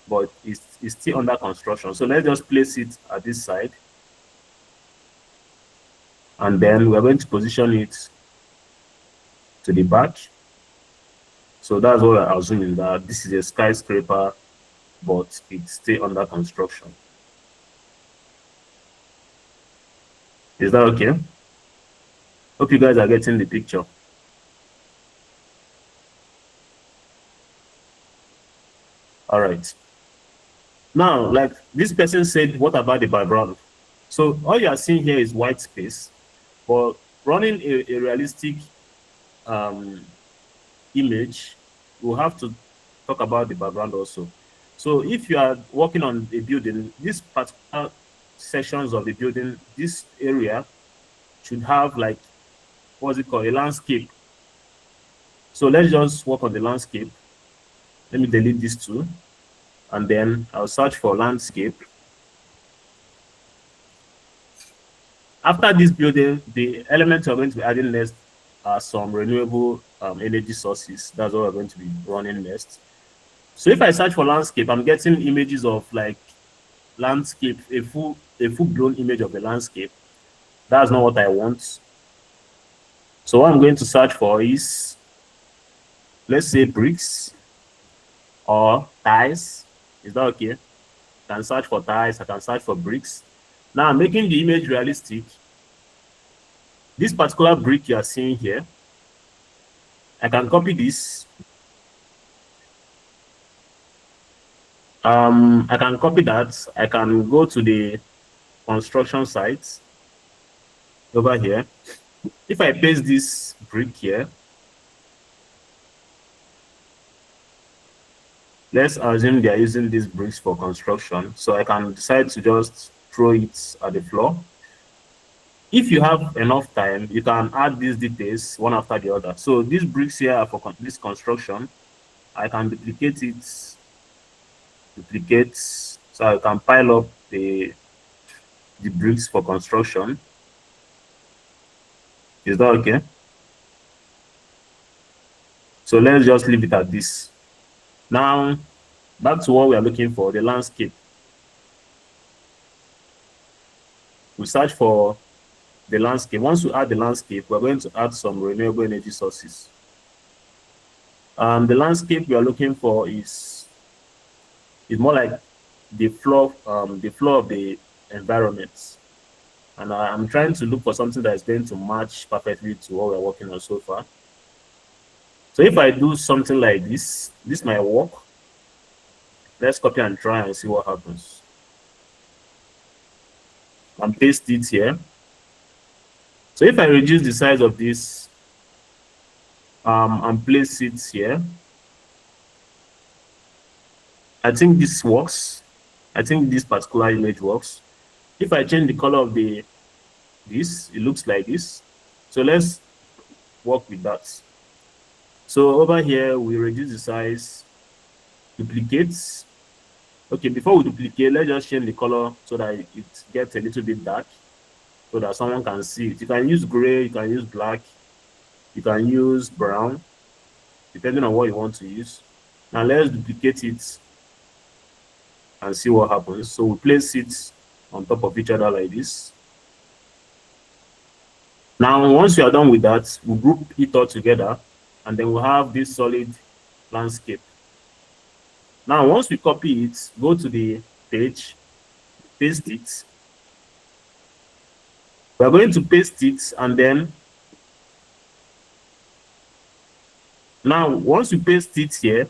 but it's still under construction. So let's just place it at this side. And then we're going to position it to the back. So that's what we're assuming, that this is a skyscraper, but it's still under construction. Is that okay? Hope you guys are getting the picture. All right. Now, like this person said, what about the background? So all you are seeing here is white space, but running a realistic image, we'll have to talk about the background also. So if you are working on a building, these particular sections of the building, this area should have like, what's it called, a landscape. So let's just work on the landscape. Let me delete these two, and then I'll search for landscape. After this building, the elements we're going to be adding next are some renewable energy sources. That's what we're going to be running next. So if I search for landscape, I'm getting images of like landscape, a full-blown image of the landscape. That's not what I want. So what I'm going to search for is, let's say, bricks or tiles. Is that okay? I can search for tiles, I can search for bricks. Now I'm making the image realistic. This particular brick you are seeing here, I can copy this. I can copy that. I can go to the construction site over here. If I paste this brick here, let's assume they are using these bricks for construction. So I can decide to just throw it at the floor. If you have enough time, you can add these details one after the other. So these bricks here are for this construction. I can duplicate it, so I can pile up the bricks for construction. Is that okay? So let's just leave it at this. Now, back to what we are looking for, the landscape. We search for the landscape. Once we add the landscape, we're going to add some renewable energy sources. The landscape we are looking for is more like the flow of the environment. And I'm trying to look for something that is going to match perfectly to what we're working on so far. So if I do something like this, this might work. Let's copy and try and see what happens. And paste it here. So if I reduce the size of this and place it here, I think this works. I think this particular image works. If I change the color of this, it looks like this. So let's work with that. So over here, we reduce the size, duplicate. Okay, before we duplicate, let's just change the color so that it gets a little bit dark so that someone can see it. You can use gray, you can use black, you can use brown, depending on what you want to use. Now let's duplicate it and see what happens. So we place it on top of each other like this. Now, once we are done with that, we'll group it all together, and then we'll have this solid landscape. Now, once we copy it, go to the page, paste it. We're going to paste it, and then now, once we paste it here,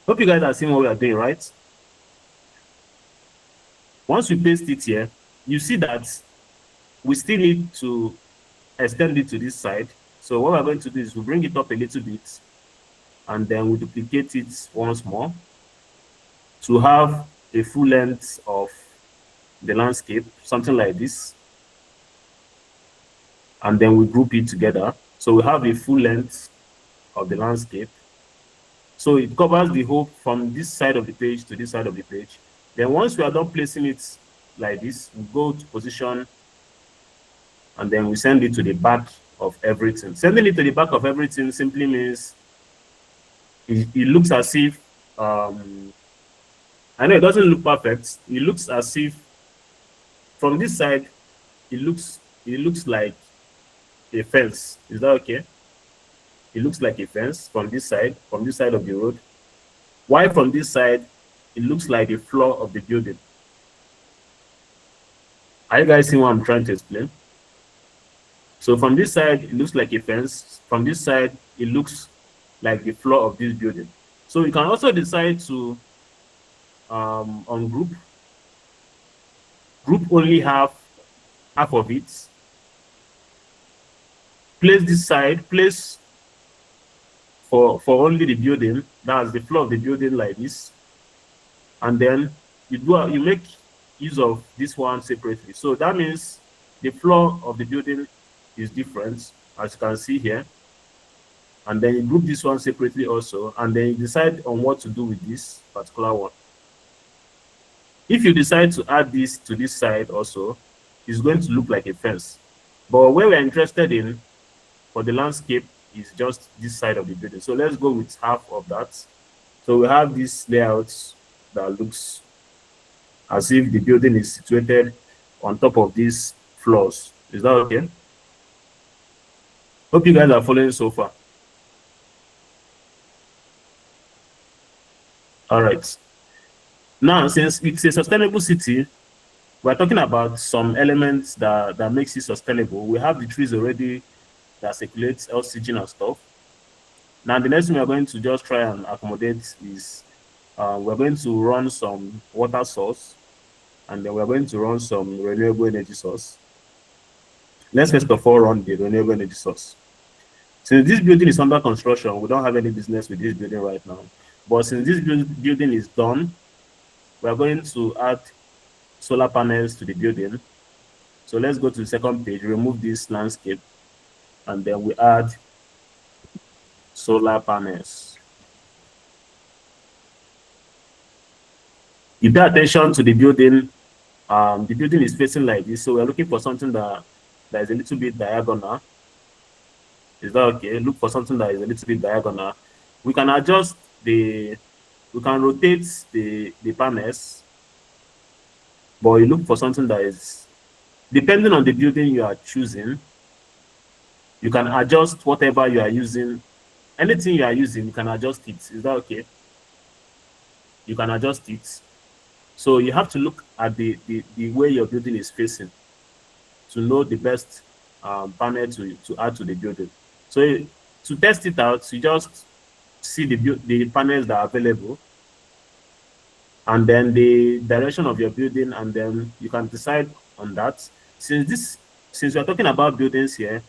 hope you guys are seeing what we are doing, right? Once we paste it here, you see that we still need to extend it to this side. So what we're going to do is we'll bring it up a little bit, and then we duplicate it once more to have a full length of the landscape, something like this. And then we group it together. So we have a full length of the landscape. So it covers the whole from this side of the page to this side of the page. Then once we are done placing it like this, we go to position, and then we send it to the back of everything. Sending it to the back of everything simply means it looks as if, I know it doesn't look perfect. It looks as if from this side, it looks like a fence. Is that okay? It looks like a fence from this side of the road. While from this side, it looks like the floor of the building. Are you guys seeing what I'm trying to explain? So from this side, it looks like a fence. From this side, it looks like the floor of this building. So you can also decide to on group only half of it. Place this side, place for only the building, that's the floor of the building like this. And then you make use of this one separately. So that means the floor of the building is different, as you can see here. And then you group this one separately also, and then you decide on what to do with this particular one. If you decide to add this to this side also, it's going to look like a fence. But what we're interested in for the landscape is just this side of the building. So let's go with half of that. So we have this layout that looks as if the building is situated on top of these floors. Is that okay? Hope you guys are following so far. All right. Now, since it's a sustainable city, we're talking about some elements that makes it sustainable. We have the trees already that circulates oxygen and stuff. Now, the next thing we're going to just try and accommodate is we're going to run some water source, and then we're going to run some renewable energy source. Let's first of all run the renewable energy source. Since this building is under construction, we don't have any business with this building right now. But since this building is done, we're going to add solar panels to the building. So let's go to the second page, remove this landscape, and then we add solar panels. You pay attention to the building is facing like this, so we're looking for something that is a little bit diagonal. Is that okay? Look for something that is a little bit diagonal. We can adjust we can rotate the panels, but you look for something that is, depending on the building you are choosing, you can adjust whatever you are using. Anything you are using, you can adjust it. Is that okay? You can adjust it. So you have to look at the way your building is facing to know the best panel to add to the building. So to test it out, you just see the panels that are available, and then the direction of your building, and then you can decide on that. Since we're talking about buildings here,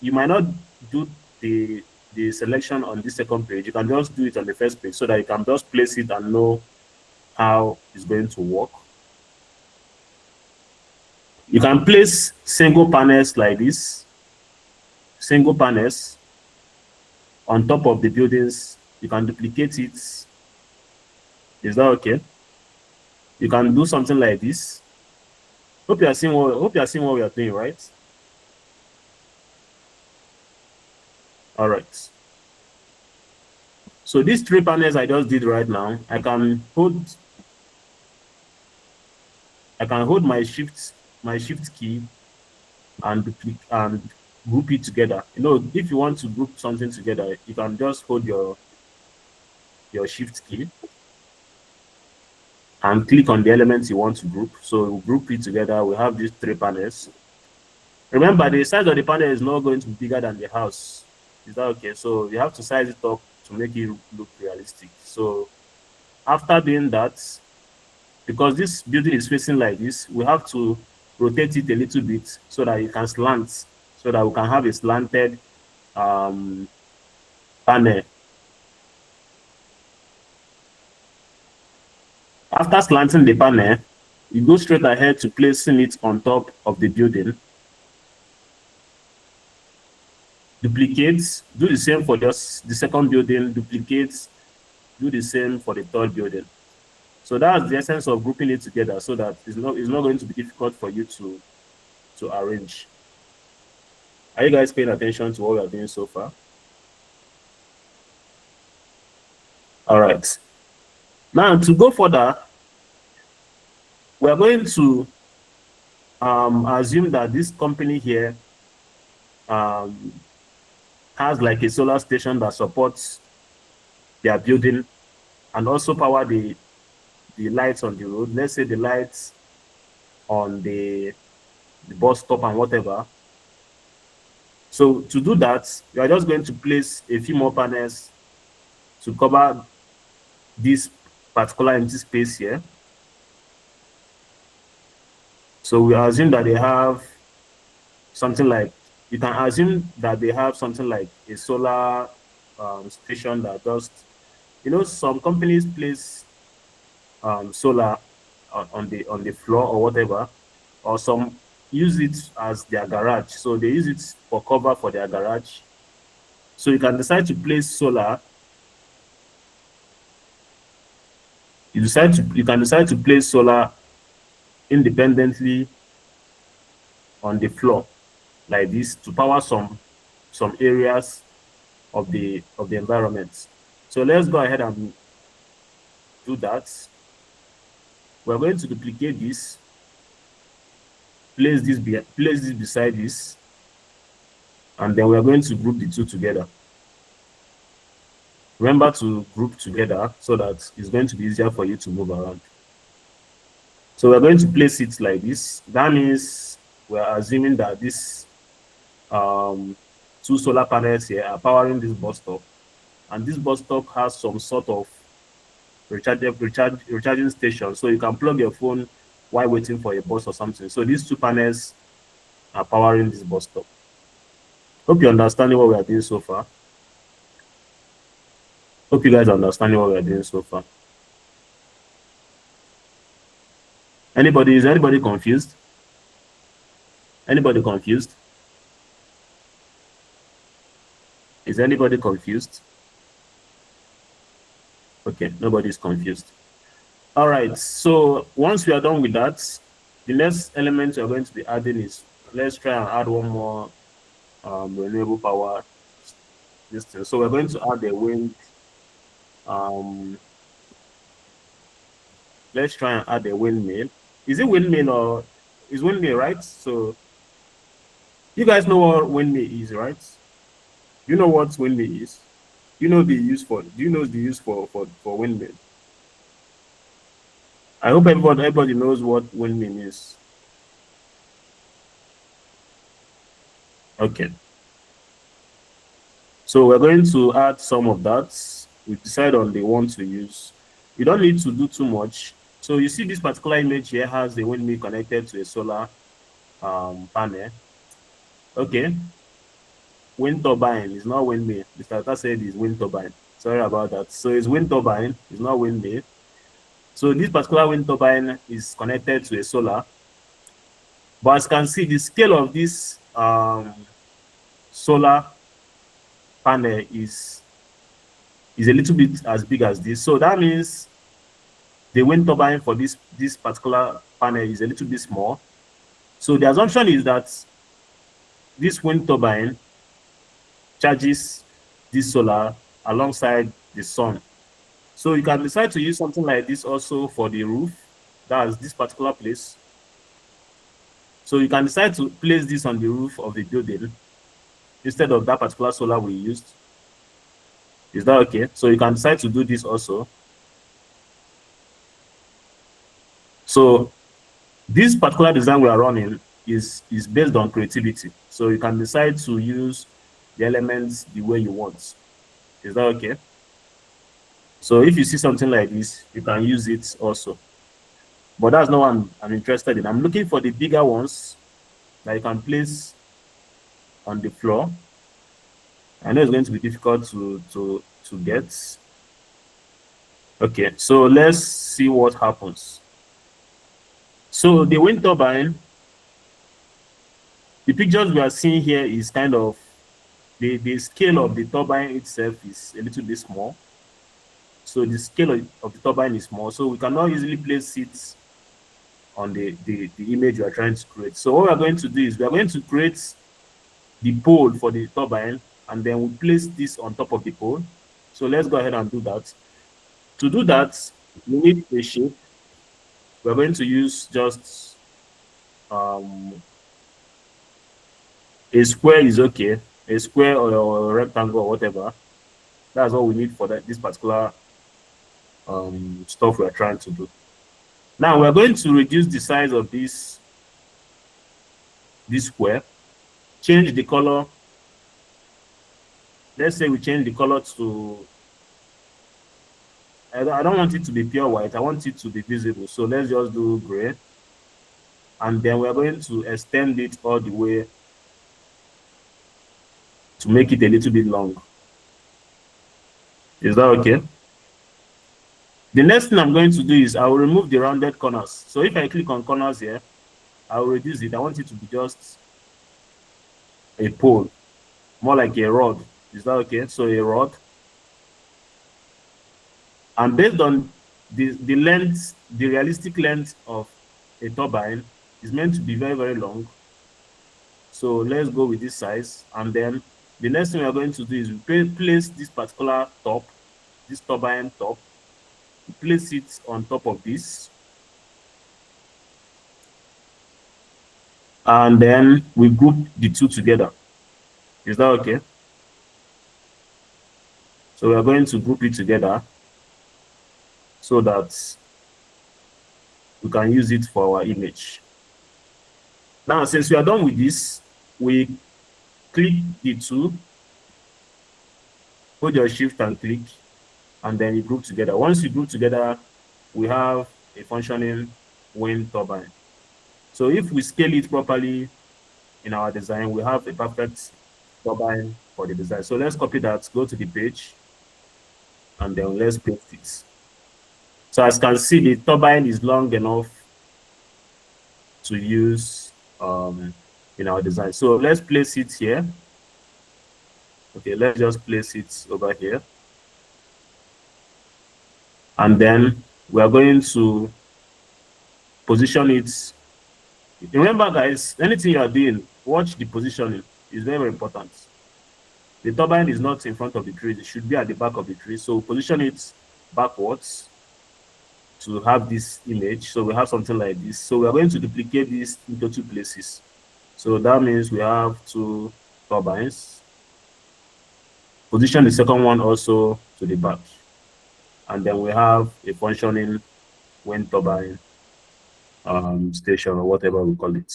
you might not do the selection on this second page. You can just do it on the first page so that you can just place it and know how it's going to work. You can place single panels like this, single panels on top of the buildings. You can duplicate it. Is that okay? You can do something like this. Hope you are seeing what we are doing, right? All right. So these three panels I just did right now, I can hold my shift key and group it together. If you want to group something together, you can just hold your shift key and click on the elements you want to group. So we'll group it together. We have these three panels. Remember, the size of the panel is not going to be bigger than the house. Is that okay? So you have to size it up to make it look realistic. So after doing that, because this building is facing like this, we have to rotate it a little bit so that it can slant, so that we can have a slanted panel. After slanting the panel, you go straight ahead to placing it on top of the building. Duplicate, do the same for just the second building, duplicate, do the same for the third building. So that's the essence of grouping it together, so that it's not going to be difficult for you to arrange. Are you guys paying attention to what we are doing so far? All right. Now, to go further, we are going to assume that this company here has like a solar station that supports their building and also power the lights on the road. Let's say the lights on the bus stop and whatever. So to do that, you are just going to place a few more panels to cover this particular empty space here. So we assume that they have something like, you can assume that they have something like a solar station that just, some companies place solar on the floor or whatever, or some use it as their garage. So they use it for cover for their garage. So you can decide to place solar. You can decide to place solar independently on the floor like this to power some areas of the environment. So let's go ahead and do that. We're going to duplicate this, place this beside this, and then we're going to group the two together. Remember to group together so that it's going to be easier for you to move around. So we're going to place it like this. That means we're assuming that this two solar panels here are powering this bus stop, and this bus stop has some sort of recharging station, so you can plug your phone while waiting for a bus or something. So these two panels are powering this bus stop. Hope you're understanding what we are doing so far. Hope you guys are understanding what we are doing so far. Is anybody confused? Anybody confused? Is anybody confused? Okay, nobody's confused. All right, so once we are done with that, the next element you're going to be adding is, let's try and add one more renewable power system. So we're going to add a wind. Let's try and add a windmill. Is it windmill or is windmill, right? So you guys know what windmill is, right? You know what windmill is? You know the use for. Do you know the use for windmill? I hope everybody knows what windmill is. Okay. So we're going to add some of that. We decide on the one to use. You don't need to do too much. So you see this particular image here has the windmill connected to a solar panel. Okay. Wind turbine is not windmill. Mr. Tata said it's wind turbine. Sorry about that. So it's wind turbine, it's not windmill. So this particular wind turbine is connected to a solar. But as you can see, the scale of this solar panel is a little bit as big as this. So that means the wind turbine for this particular panel is a little bit small. So the assumption is that this wind turbine charges this solar alongside the sun. So you can decide to use something like this also for the roof. That's this particular place. So you can decide to place this on the roof of the building instead of that particular solar we used. Is that okay? So you can decide to do this also. So this particular design we are running is based on creativity. So you can decide to use the elements the way you want. Is that okay? So if you see something like this, you can use it also. But that's not what I'm interested in. I'm looking for the bigger ones that you can place on the floor. I know it's going to be difficult to get. Okay, so let's see what happens. So the wind turbine, the pictures we are seeing here is kind of the scale of the turbine itself is a little bit small. So the scale of the turbine is small, so we cannot easily place it on the image we are trying to create. So what we are going to do is we are going to create the pole for the turbine, and then we place this on top of the pole. So let's go ahead and do that. To do that, we need a shape. We're going to use just a square is okay, a square or a rectangle or whatever. That's all we need for this particular stuff we're trying to do. Now we're going to reduce the size of this square, change the color. Let's say we change the color to, I don't want it to be pure white, I want it to be visible. So let's just do gray. And then we're going to extend it all the way to make it a little bit long. Is that okay? The next thing I'm going to do is I will remove the rounded corners. So if I click on corners here, I will reduce it. I want it to be just a pole, more like a rod. Is that okay? So a rod. And based on the length, the realistic length of a turbine is meant to be very, very long. So let's go with this size. And then the next thing we are going to do is we place this particular top, this turbine top, place it on top of this. And then we group the two together. Is that okay? So we are going to group it together so that we can use it for our image. Now, since we are done with this, we click the two, hold your shift and click, and then you group together. Once you group together, we have a functioning wind turbine. So if we scale it properly in our design, we have a perfect turbine for the design. So let's copy that, go to the page, and then let's paste it. So as you can see, the turbine is long enough to use in our design. So let's place it here. Okay, let's just place it over here. And then we are going to position it. Remember, guys, anything you are doing, watch the positioning. It's very, very important. The turbine is not in front of the tree. It should be at the back of the tree. So position it backwards to have this image. So we have something like this. So we are going to duplicate this into two places. So that means we have two turbines. Position the second one also to the back. And then we have a functioning wind turbine station or whatever we call it.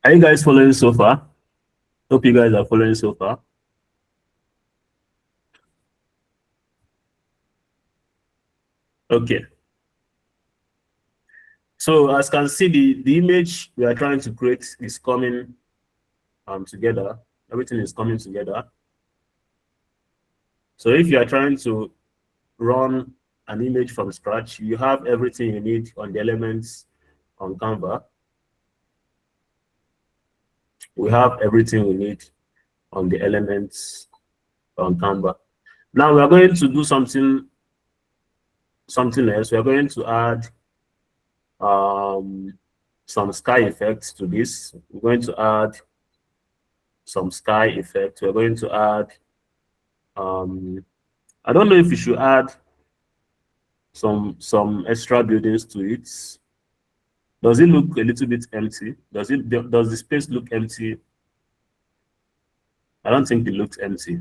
Are you guys following so far? Hope you guys are following so far. Okay. So as you can see, the image we are trying to create is coming together. Everything is coming together. So if you are trying to run an image from scratch, you have everything you need on the elements on Canva. We have everything we need on the elements on Canva. Now we are going to do something else. We are going to add some sky effects to this. We're going to add some sky effect. We're going to add I don't know if we should add some extra buildings to it. Does it look a little bit empty? Does the space look empty? I don't think it looks empty.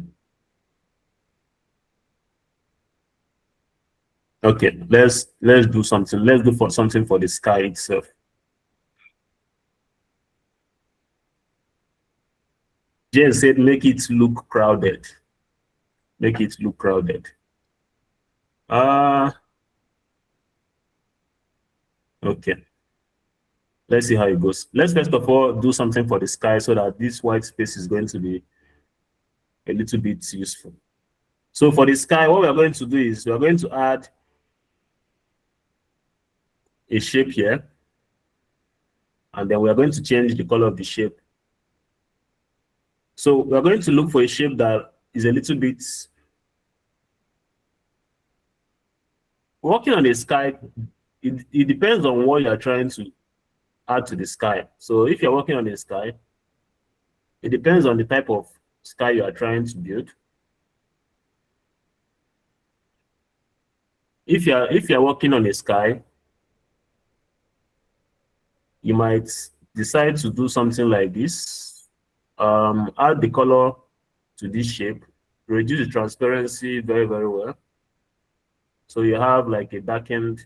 Okay, let's do something. Let's do something for the sky itself. Jane said, make it look crowded. Make it look crowded. Okay. Let's see how it goes. Let's first of all do something for the sky so that this white space is going to be a little bit useful. So for the sky, what we are going to do is we are going to add a shape here, and then we are going to change the color of the shape. So we are going to look for a shape that is a little bit working on the sky. It depends on what you are trying to add to the sky. So if you're working on the sky, it depends on the type of sky you are trying to build. If you're working on a sky, you might decide to do something like this. Add the color to this shape, reduce the transparency very, very well. So you have like a darkened,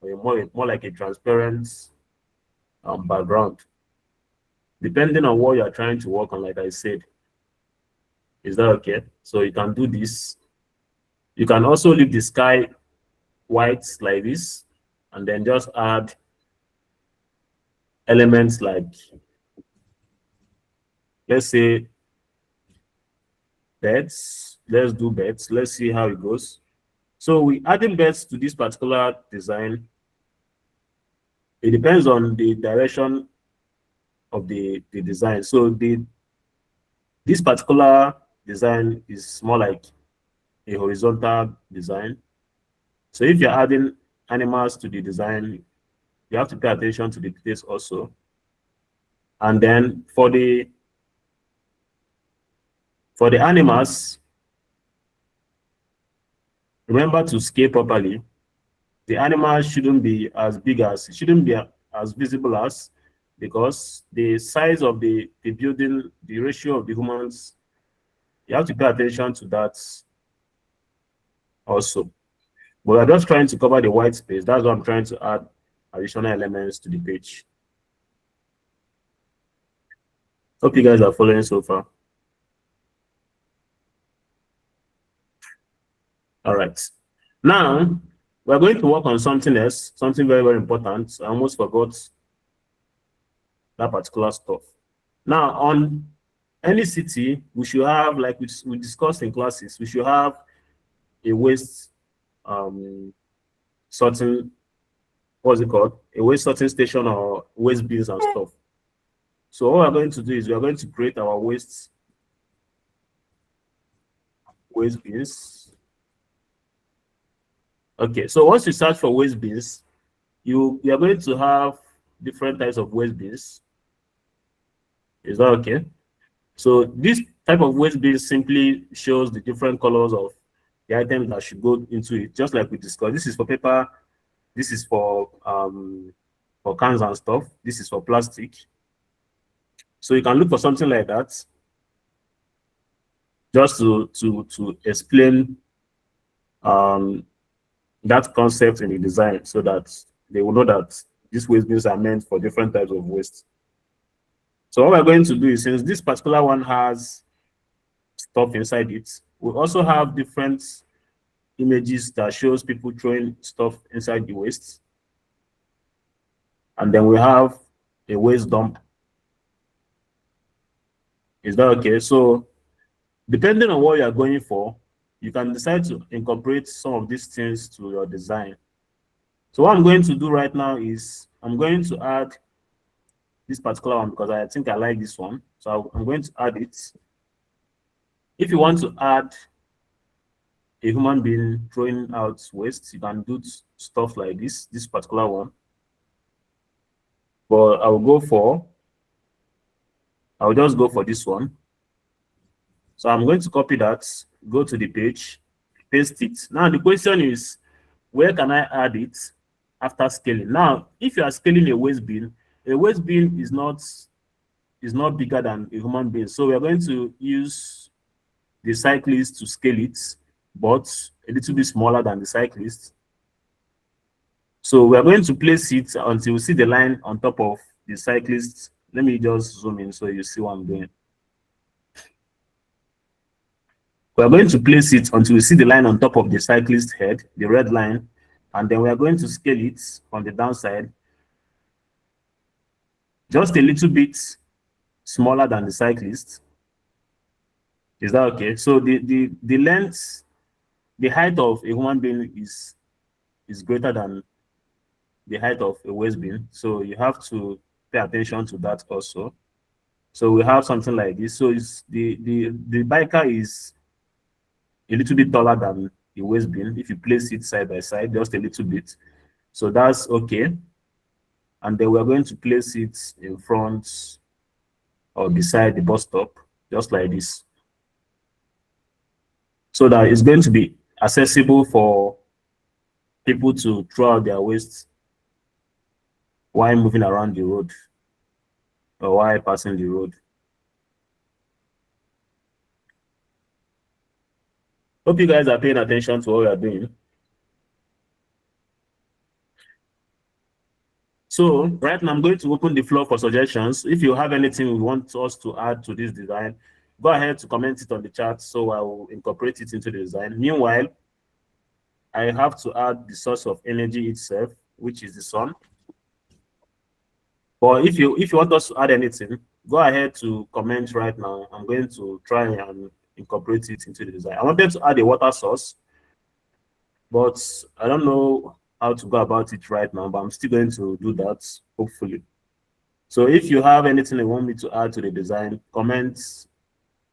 or more like a transparent background. Depending on what you're trying to work on, like I said. Is that okay? So you can do this. You can also leave the sky white like this, and then just add elements like, let's say, beds. Let's do beds. Let's see how it goes. So we adding beds to this particular design. It depends on the direction of the design. So this particular design is more like a horizontal design. So if you're adding animals to the design, you have to pay attention to the details also. And then for the animals, remember to scale properly. The animals shouldn't be as big as, shouldn't be as visible as, because the size of the building, the ratio of the humans, you have to pay attention to that also. But we're just trying to cover the white space. That's why I'm trying to add additional elements to the page. Hope you guys are following so far. All right. Now, we're going to work on something else, something very, very important. I almost forgot that particular stuff. Now, on any city, we should have, like we discussed in classes, we should have a waste sorting, what's it called? A waste sorting station or waste bins and stuff. So what we're going to do is we're going to create our waste bins. Okay, so once you search for waste bins, you are going to have different types of waste bins. Is that okay? So this type of waste bin simply shows the different colors of the items that should go into it, just like we discussed. This is for paper, this is for cans and stuff, this is for plastic. So you can look for something like that, just to explain that concept in the design, so that they will know that these waste bins are meant for different types of waste. So what we're going to do is, since this particular one has stuff inside it, we also have different images that shows people throwing stuff inside the waste. And then we have a waste dump. Is that okay? So depending on what you are going for, you can decide to incorporate some of these things to your design. So what I'm going to do right now is I'm going to add this particular one because I think I like this one. So I'm going to add it. If you want to add a human being throwing out waste, you can do stuff like this particular one. But I'll just go for this one. So I'm going to copy that, go to the page, paste it. Now the question is, where can I add it after scaling? Now, if you are scaling a waste bin is not bigger than a human being. So we are going to use the cyclist to scale it, but a little bit smaller than the cyclist. So we are going to place it until we see the line on top of the cyclist. Let me just zoom in so you see what I'm doing. We are going to place it until we see the line on top of the cyclist head, the red line, and then we are going to scale it on the downside just a little bit smaller than the cyclist. Is that okay? So the length, the height of a human being is greater than the height of a waste bin. So you have to pay attention to that also. So we have something like this. So it's the biker is a little bit taller than the waste bin if you place it side by side, just a little bit. So that's okay. And then we're going to place it in front or beside the bus stop, just like this. So that it's going to be accessible for people to throw out their waste while moving around the road or while passing the road. Hope you guys are paying attention to what we are doing. So right now I'm going to open the floor for suggestions. If you have anything you want us to add to this design, go ahead to comment it on the chat so I will incorporate it into the design. Meanwhile, I have to add the source of energy itself, which is the sun. But if you want us to add anything, go ahead to comment right now. I'm going to try and incorporate it into the design. I wanted to add a water source, but I don't know how to go about it right now, but I'm still going to do that, hopefully. So if you have anything you want me to add to the design, comment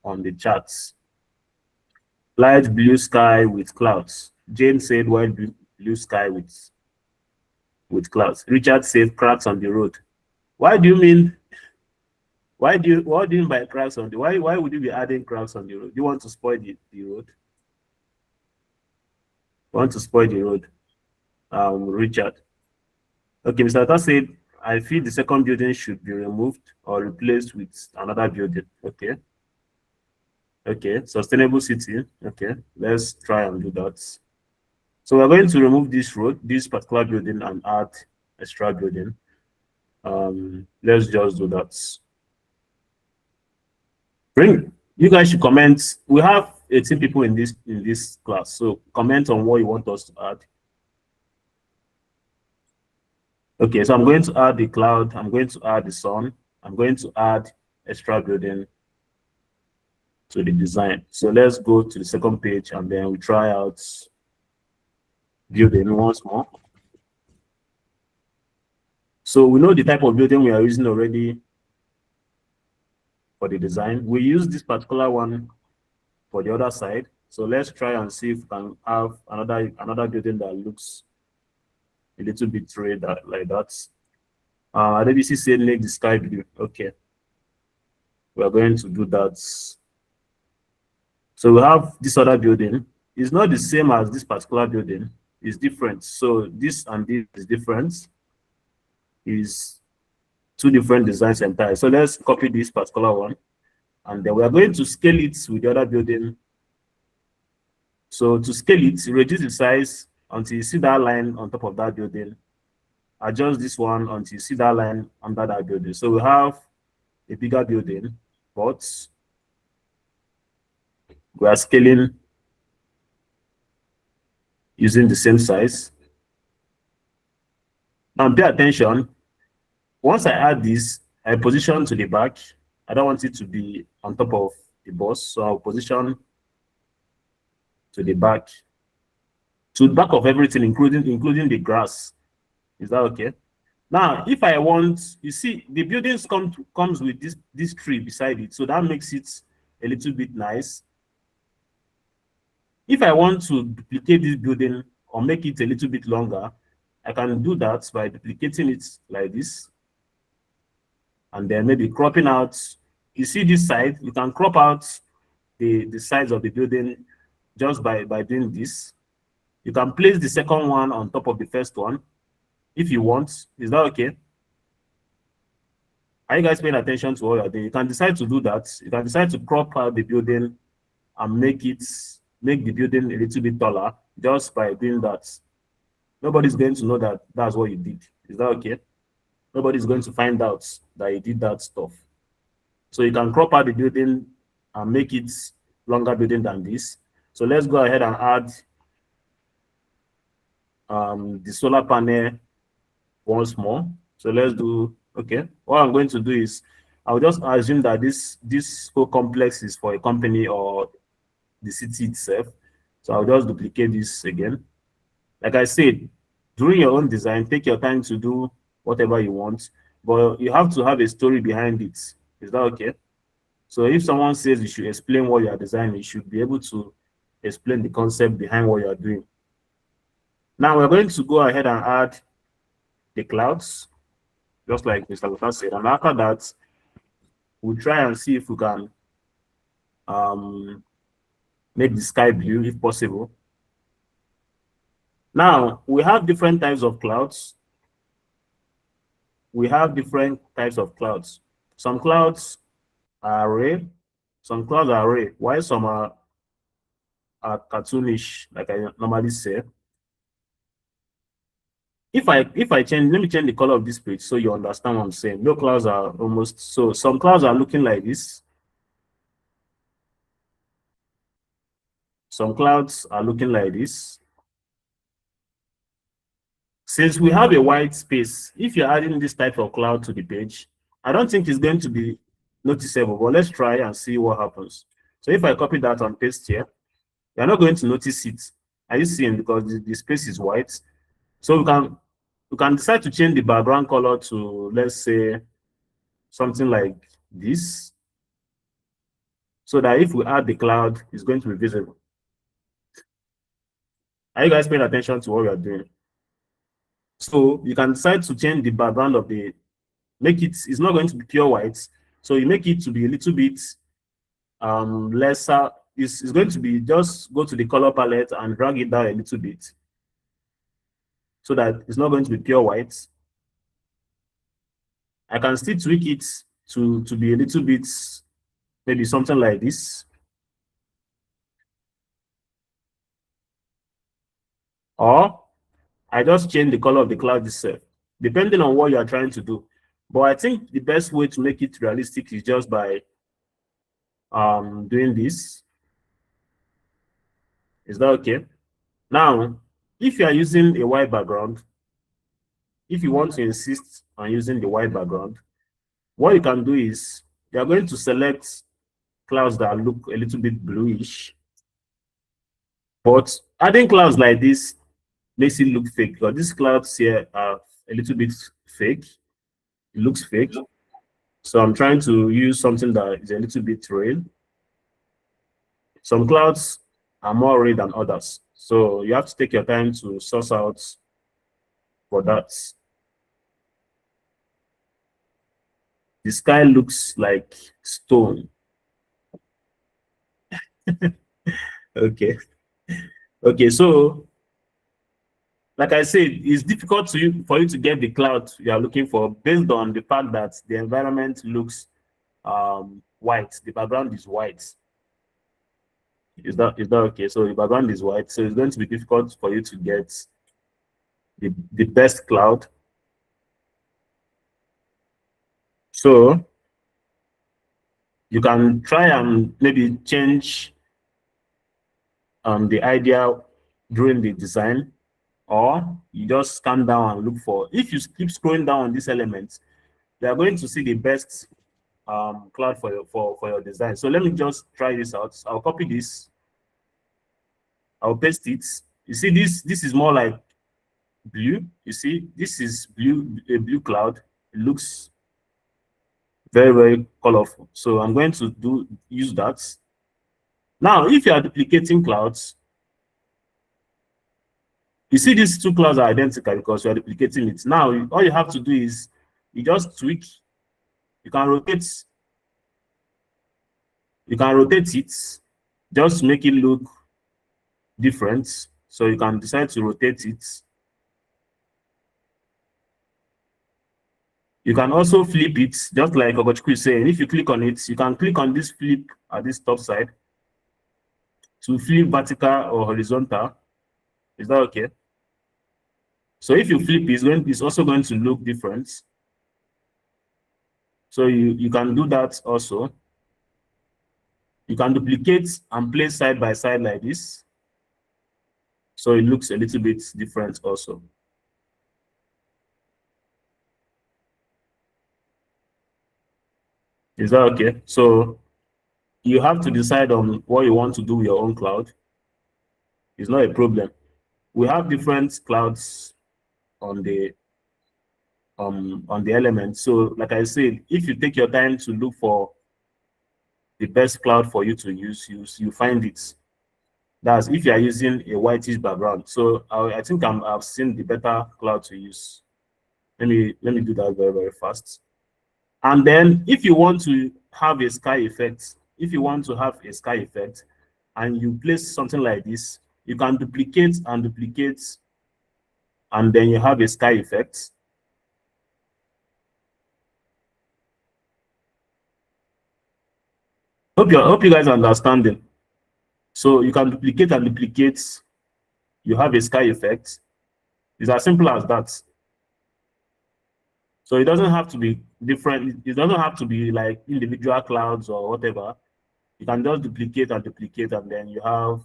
on the chat. Light blue sky with clouds. Jane said white blue sky with clouds. Richard said cracks on the road. What do you mean by cracks on the why would you be adding cracks on the road? You want to spoil the road? You want to spoil the road? Richard. Okay, Mr. Atta said, I feel the second building should be removed or replaced with another building. Okay. Okay, sustainable city. Okay, let's try and do that. So we're going to remove this road, this particular building, and add extra building. Let's just do that. You guys should comment. We have 18 people in this class, so comment on what you want us to add. Okay, so I'm going to add the cloud, I'm going to add the sun, I'm going to add extra building to the design. So let's go to the second page and then we try out building once more. So we know the type of building we are using already for the design. We use this particular one for the other side. So let's try and see if we can have another building that looks a little bit red like that. RWC said make the sky blue. Okay. We are going to do that. So we have this other building. It's not the same as this particular building. It's different. So this and this is different. Is two different designs entirely. So let's copy this particular one. And then we are going to scale it with the other building. So to scale it, reduce the size until you see that line on top of that building. Adjust this one until you see that line under that building. So we have a bigger building, but we are scaling using the same size. Now pay attention. Once I add this, I position to the back. I don't want it to be on top of the bus, so I'll position to the back of everything, including the grass. Is that okay? Now, if I want, you see, the buildings comes with this tree beside it, so that makes it a little bit nice. If I want to duplicate this building or make it a little bit longer, I can do that by duplicating it like this, and then maybe cropping out. You see this side, you can crop out the size of the building just by doing this. You can place the second one on top of the first one if you want. Is that okay? Are you guys paying attention to what you're doing? You can decide to do that. You can decide to crop out the building and make the building a little bit taller just by doing that. Nobody's going to know that that's what you did. Is that okay? Nobody's going to find out that you did that stuff. So you can crop out the building and make it longer building than this. So let's go ahead and add the solar panel once more. So let's do, okay. What I'm going to do is I'll just assume that this whole complex is for a company or the city itself. So I'll just duplicate this again. Like I said, during your own design, take your time to do whatever you want, but you have to have a story behind it. Is that okay? So if someone says you should explain what you are designing, you should be able to explain the concept behind what you are doing. Now we're going to go ahead and add the clouds, just like Mr. Luka said. And after that, we'll try and see if we can make the sky blue if possible. Now, we have different types of clouds. We have different types of clouds. Some clouds are array, some clouds are array, while some are cartoonish, like I normally say. If I change, let me change the color of this page so you understand what I'm saying. No clouds are almost, so some clouds are looking like this. Some clouds are looking like this. Since we have a white space, if you're adding this type of cloud to the page, I don't think it's going to be noticeable, but let's try and see what happens. So if I copy that and paste here, you're not going to notice it. Are you seeing? Because the space is white. So we can decide to change the background color to, let's say, something like this, so that if we add the cloud, it's going to be visible. Are you guys paying attention to what we are doing? So you can decide to change the background of the, it's not going to be pure white. So you make it to be a little bit lesser. It's going to be, just go to the color palette and drag it down a little bit, so that it's not going to be pure white. I can still tweak it to be a little bit, maybe something like this. Or I just change the color of the cloud itself, depending on what you are trying to do. But I think the best way to make it realistic is just by doing this. Is that okay? Now, if you are using a white background, if you want to insist on using the white background, what you can do is you are going to select clouds that look a little bit bluish. But adding clouds like this makes it look fake, because these clouds here are a little bit fake. It looks fake. So I'm trying to use something that is a little bit real. Some clouds are more real than others. So you have to take your time to source out for that. The sky looks like stone. Okay. Okay, so like I said, it's difficult for you to get the cloud you are looking for based on the fact that the environment looks white. The background is white. Is that okay? So the background is white, so it's going to be difficult for you to get the best cloud. So you can try and maybe change the idea during the design, or you just scan down and look for, if you keep scrolling down on these elements, you are going to see the best cloud for your design. So let me just try this out. I'll copy this, I'll paste it. You see, this is more like blue. You see, this is blue, a blue cloud. It looks very, very colorful. So I'm going to use that. Now, if you are duplicating clouds, You see these two clouds are identical because you are duplicating it. Now, all you have to do is you just tweak. You can rotate it just to make it look different. So you can decide to rotate it. You can also flip it, just like Ogochukwu is saying. If you click on it, you can click on this flip at this top side to flip vertical or horizontal. Is that okay? So if you flip, it's also going to look different. So you can do that also. You can duplicate and place side by side like this. So it looks a little bit different also. Is that okay? So you have to decide on what you want to do with your own cloud. It's not a problem. We have different clouds on the element. So like I said, if you take your time to look for the best cloud for you to use, you find it. That's if you are using a whitish background. So I think I've seen the better cloud to use. Let me do that very, very fast. And then if you want to have a sky effect, and you place something like this, you can duplicate and duplicate, and then you have a sky effect. Hope you guys are understanding. So you can duplicate and duplicate, you have a sky effect. It's as simple as that. So it doesn't have to be different. It doesn't have to be like individual clouds or whatever. You can just duplicate and duplicate, and then you have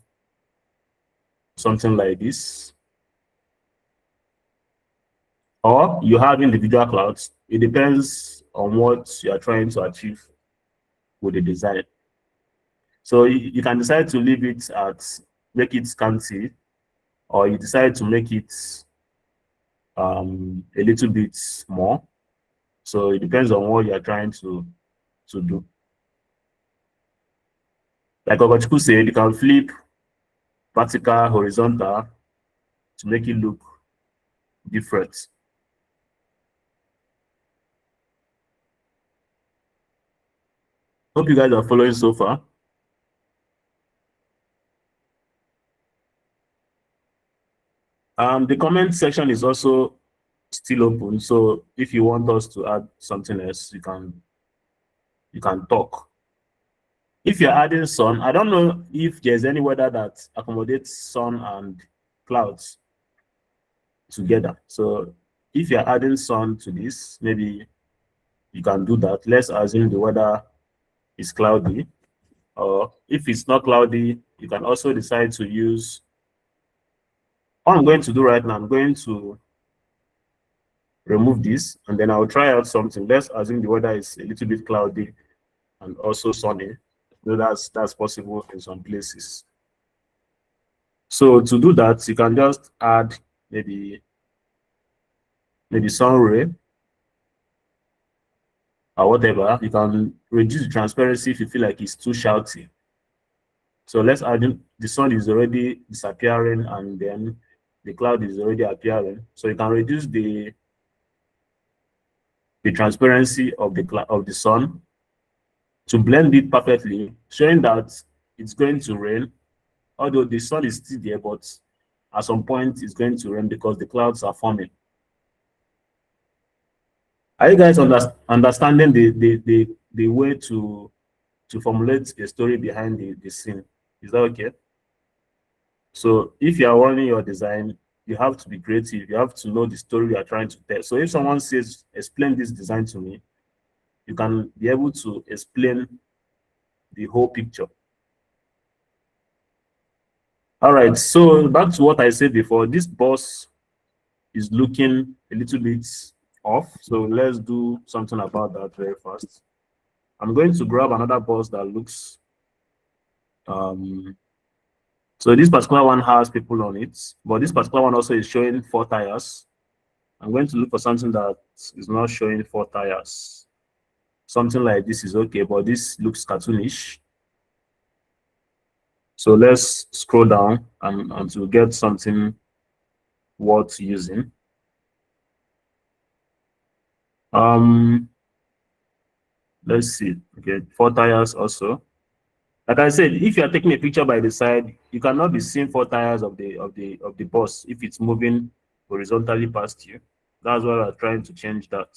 something like this. Or you have individual clouds. It depends on what you are trying to achieve with the design. So you can decide to leave it at, make it scanty, or you decide to make it a little bit more. So it depends on what you are trying to do. Like Ogochukwu said, you can flip vertical, horizontal to make it look different. Hope you guys are following so far. The comment section is also still open. So if you want us to add something else, you can talk. If you're adding sun, I don't know if there's any weather that accommodates sun and clouds together. So if you're adding sun to this, maybe you can do that. Let's assume the weather is cloudy. Or if it's not cloudy, you can also decide to use, what I'm going to do right now, I'm going to remove this, and then I'll try out something. Let's assume the weather is a little bit cloudy and also sunny. So that's possible in some places. So to do that, you can just add maybe sun ray or whatever. You can reduce the transparency if you feel like it's too shouty. So let's add the sun is already disappearing, and then the cloud is already appearing. So you can reduce the transparency of the sun to blend it perfectly, showing that it's going to rain, although the sun is still there, but at some point it's going to rain because the clouds are forming. Are you guys understanding the way to formulate a story behind the scene? Is that okay? So if you are running your design, you have to be creative. You have to know the story you are trying to tell. So if someone says, explain this design to me, you can be able to explain the whole picture. All right, so back to what I said before, this boss is looking a little bit off. So let's do something about that very fast. I'm going to grab another boss that looks, so this particular one has people on it, but this particular one also is showing 4 tires. I'm going to look for something that is not showing 4 tires. Something like this is okay, but this looks cartoonish. So let's scroll down and to get something worth using. Let's see. Okay, 4 tires also. Like I said, if you are taking a picture by the side, you cannot be seeing 4 tires of the bus if it's moving horizontally past you. That's why we're trying to change that.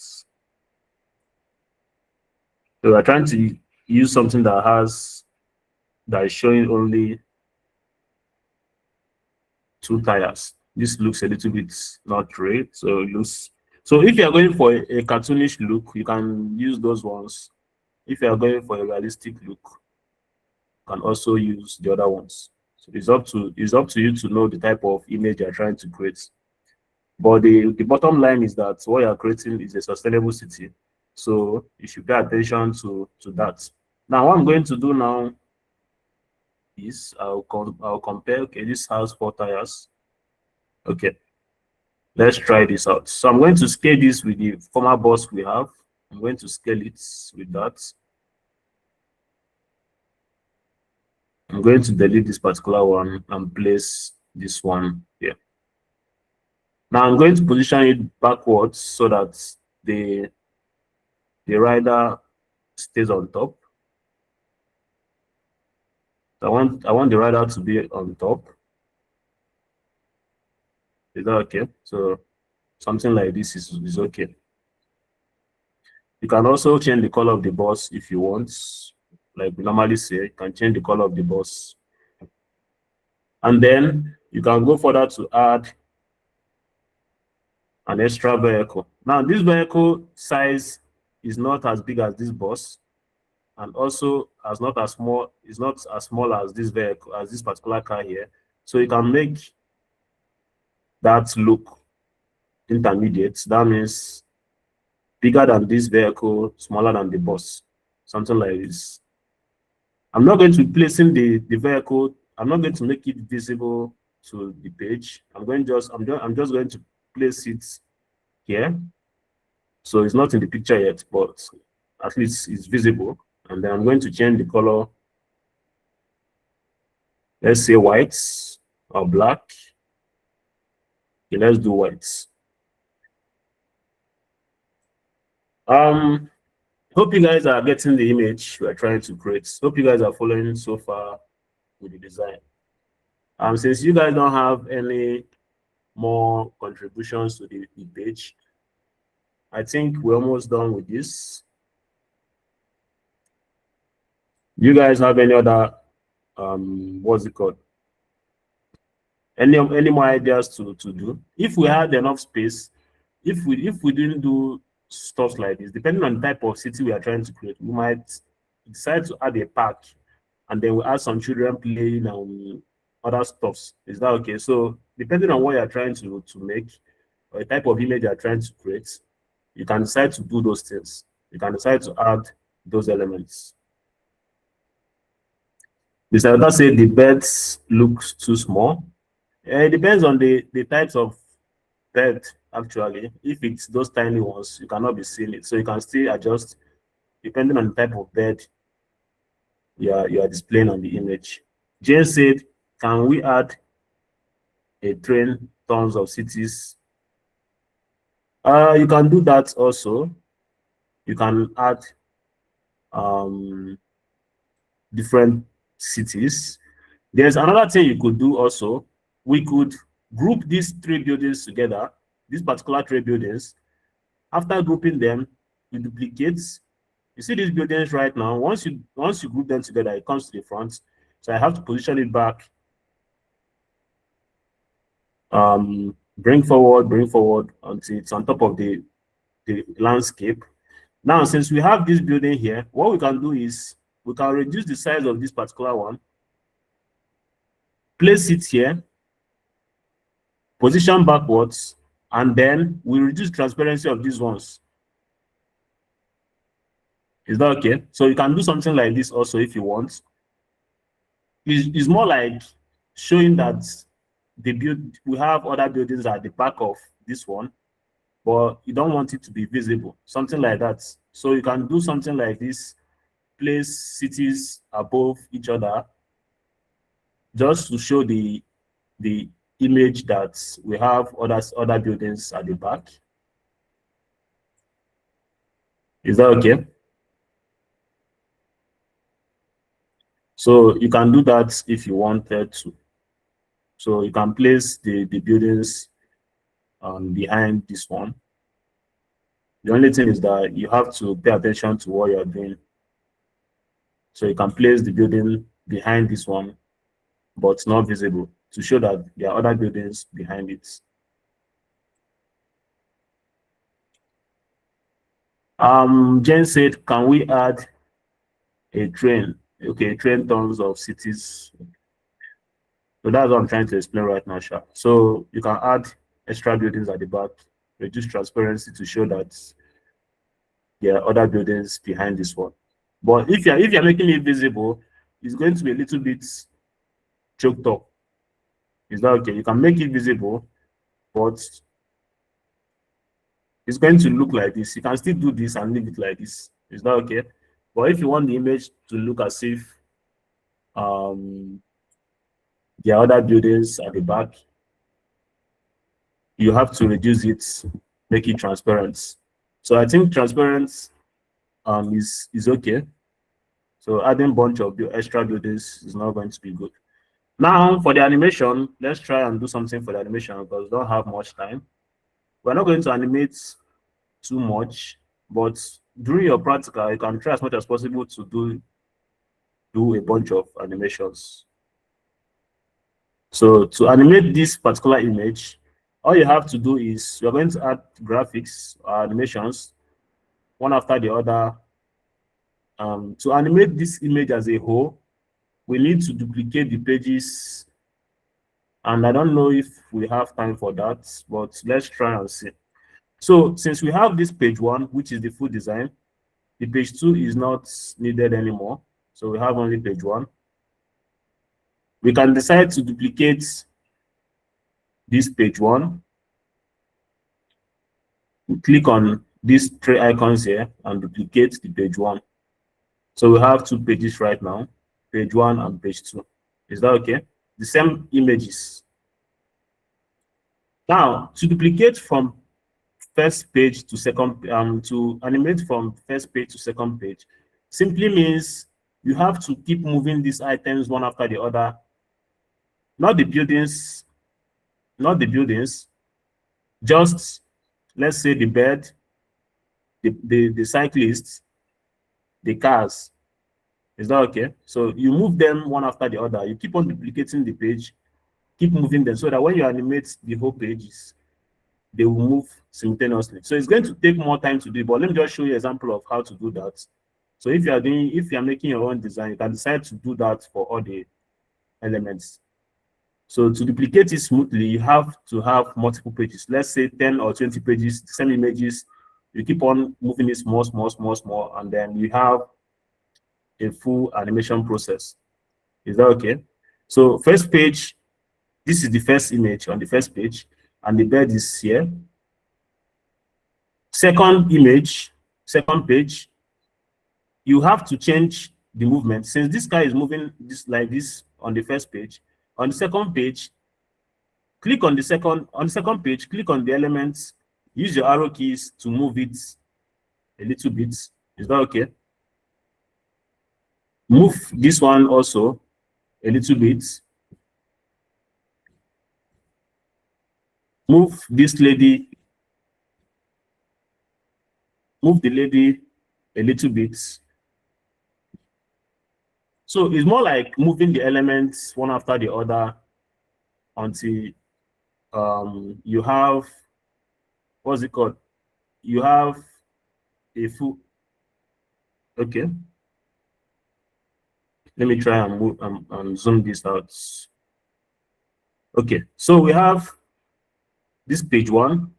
So we're trying to use something that is showing only 2 tires. This looks a little bit not great. So it looks, so if you are going for a cartoonish look, you can use those ones. If you are going for a realistic look, you can also use the other ones. So it's up to you to know the type of image you're trying to create. But the bottom line is that what you're creating is a sustainable city. So you should pay attention to that. Now, what I'm going to do now is I'll compare. Okay, this has 4 tires. Okay, let's try this out. So I'm going to scale this with the former bus we have. I'm going to scale it with that. I'm going to delete this particular one and place this one here. Now I'm going to position it backwards so that the rider stays on top. So I want the rider to be on top. Is that okay? So something like this is okay. You can also change the color of the bus if you want. Like we normally say, you can change the color of the bus. And then you can go further to add an extra vehicle. Now, this vehicle size is not as big as this bus, and also as not as small, is not as small as this vehicle, as this particular car here. So you can make that look intermediate. That means bigger than this vehicle, smaller than the bus, something like this. I'm not going to be placing the vehicle. I'm not going to make it visible to the page. I'm just going to place it here. So it's not in the picture yet, but at least it's visible. And then I'm going to change the color. Let's say white or black. Okay, let's do white. Hope you guys are getting the image we're trying to create. Hope you guys are following so far with the design. Since you guys don't have any more contributions to the page, I think we're almost done with this. You guys have any other what's it called? Any more ideas to do? If we had enough space, if we didn't do stuff like this, depending on the type of city we are trying to create, we might decide to add a park, and then we add some children playing and other stuffs. Is that okay? So depending on what you're trying to make, or the type of image you're trying to create, you can decide to do those things. You can decide to add those elements. Mr. Oda said the beds looks too small. It depends on the types of bed, actually. If it's those tiny ones, you cannot be seeing it. So you can still adjust depending on the type of bed you are displaying on the image. Jane said, can we add a train tons of cities? You can do that also. You can add different cities. There's another thing you could do also. We could group these 3 buildings together, these particular 3 buildings. After grouping them, you duplicate. You see these buildings right now. Once you group them together, it comes to the front. So I have to position it back. Bring forward until it's on top of the landscape. Now, since we have this building here, what we can do is we can reduce the size of this particular one, place it here, position backwards, and then we reduce transparency of these ones. Is that okay? So you can do something like this also if you want. It's more like showing that we have other buildings at the back of this one, but you don't want it to be visible, something like that. So you can do something like this, place cities above each other, just to show the image that we have other buildings at the back. Is that okay? So you can do that if you wanted to. So you can place the buildings behind this one. The only thing is that you have to pay attention to what you're doing. So you can place the building behind this one, but not visible, to show that there are other buildings behind it. Jen said, can we add a train? Okay, train tons of cities. So that's what I'm trying to explain right now, Sha. So you can add extra buildings at the back, reduce transparency to show that there are other buildings behind this one. But if you're making it visible, it's going to be a little bit choked up. Is that okay? You can make it visible, but it's going to look like this. You can still do this and leave it like this. Is that okay? But if you want the image to look as if there are other buildings at the back, you have to reduce it, make it transparent. So I think transparent is okay. So adding a bunch of extra buildings is not going to be good. Now for the animation, let's try and do something for the animation because we don't have much time. We're not going to animate too much, but during your practical, you can try as much as possible to do a bunch of animations. So to animate this particular image, all you have to do is you're going to add graphics or animations one after the other. To animate this image as a whole, we need to duplicate the pages. And I don't know if we have time for that, but let's try and see. So since we have this page 1, which is the full design, the page 2 is not needed anymore. So we have only page 1. We can decide to duplicate this page 1. We click on these 3 icons here and duplicate the page 1. So we have 2 pages right now, page 1 and page 2. Is that okay? The same images. Now, to duplicate from first page to second, to animate from first page to second page, simply means you have to keep moving these items one after the other. Not the buildings, just let's say the bed, the cyclists, the cars. Is that okay? So you move them one after the other. You keep on duplicating the page, keep moving them so that when you animate the whole pages, they will move simultaneously. So it's going to take more time to do, but let me just show you an example of how to do that. So if you are making your own design, you can decide to do that for all the elements. So to duplicate it smoothly, you have to have multiple pages. Let's say 10 or 20 pages, the same images. You keep on moving it small, and then you have a full animation process. Is that okay? So first page, this is the first image on the first page, and the bed is here. Second image, second page, you have to change the movement. Since this guy is moving this like this on the first page, on the second page, click on the second page, click on the elements, use your arrow keys to move it a little bit. Is that okay? Move this one also a little bit. Move this lady, move the lady a little bit. So it's more like moving the elements one after the other until you have, what's it called? You have a full, okay. Let me try and move and zoom this out. Okay, so we have this page 1.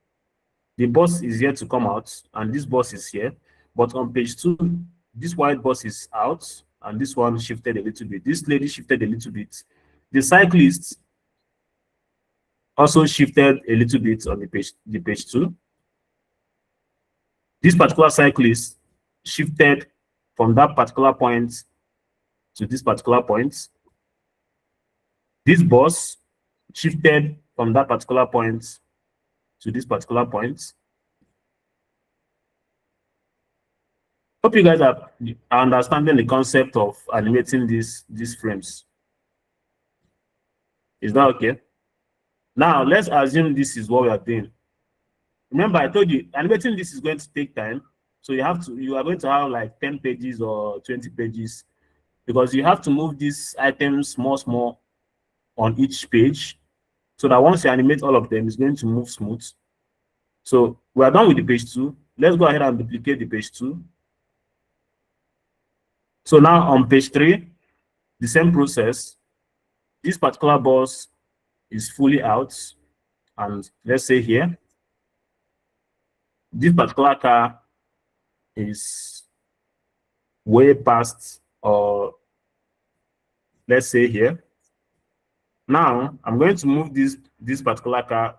The bus is yet to come out, and this bus is here. But on page 2, this white bus is out, and this one shifted a little bit. This lady shifted a little bit. The cyclist also shifted a little bit on the page 2. This particular cyclist shifted from that particular point to this particular point. This bus shifted from that particular point to this particular point. Hope you guys are understanding the concept of animating these frames. Is that okay? Now let's assume this is what we are doing. Remember, I told you animating this is going to take time. So you are going to have like 10 pages or 20 pages, because you have to move these items small on each page, so that once you animate all of them, it's going to move smooth. So we are done with the page 2. Let's go ahead and duplicate the page 2. So now on page 3, the same process. This particular bus is fully out, and let's say here, this particular car is way past, or let's say here. Now I'm going to move this particular car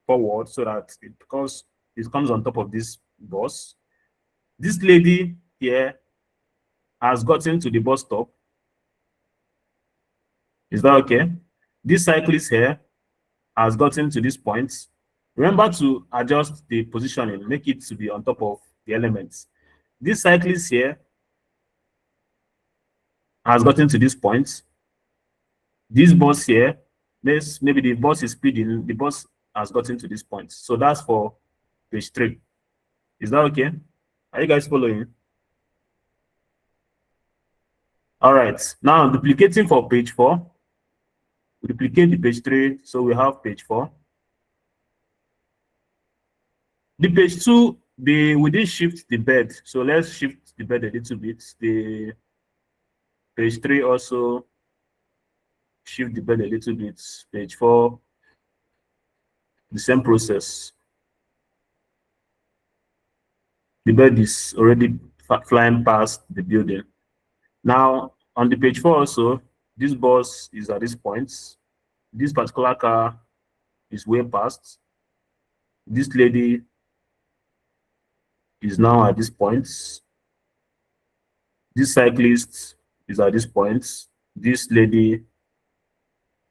forward so that it comes on top of this bus. This lady here has gotten to the bus stop. Is that okay? This cyclist here has gotten to this point. Remember to adjust the positioning, make it to be on top of the elements. This cyclist here has gotten to this point. This bus here, maybe the bus is speeding, the bus has gotten to this point. So that's for page 3. Is that okay? Are you guys following? All right, now duplicating for page 4. We duplicate the page 3, so we have page 4. The page 2, we didn't shift the bed, so let's shift the bed a little bit. The page 3 also shift the bed a little bit. Page 4, the same process. The bed is already flying past the building. Now on the page 4 also, this bus is at this point. This particular car is way past. This lady is now at this point. This cyclist is at this point. This lady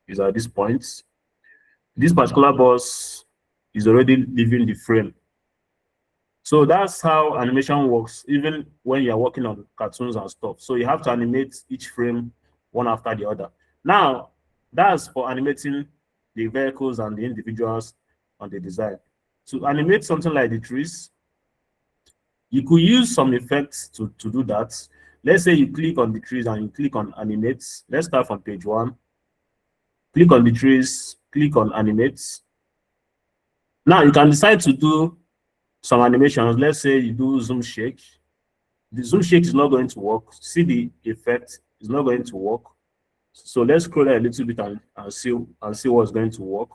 is at this point. This particular bus is already leaving the frame. So that's how animation works, even when you're working on cartoons and stuff. So you have to animate each frame one after the other. Now, that's for animating the vehicles and the individuals on the design. To animate something like the trees, you could use some effects to do that. Let's say you click on the trees and you click on animate. Let's start from page 1. Click on the trees, click on animate. Now you can decide to do some animations. Let's say you do zoom shake. The zoom shake is not going to work. See the effect is not going to work. So let's scroll a little bit and see what's going to work.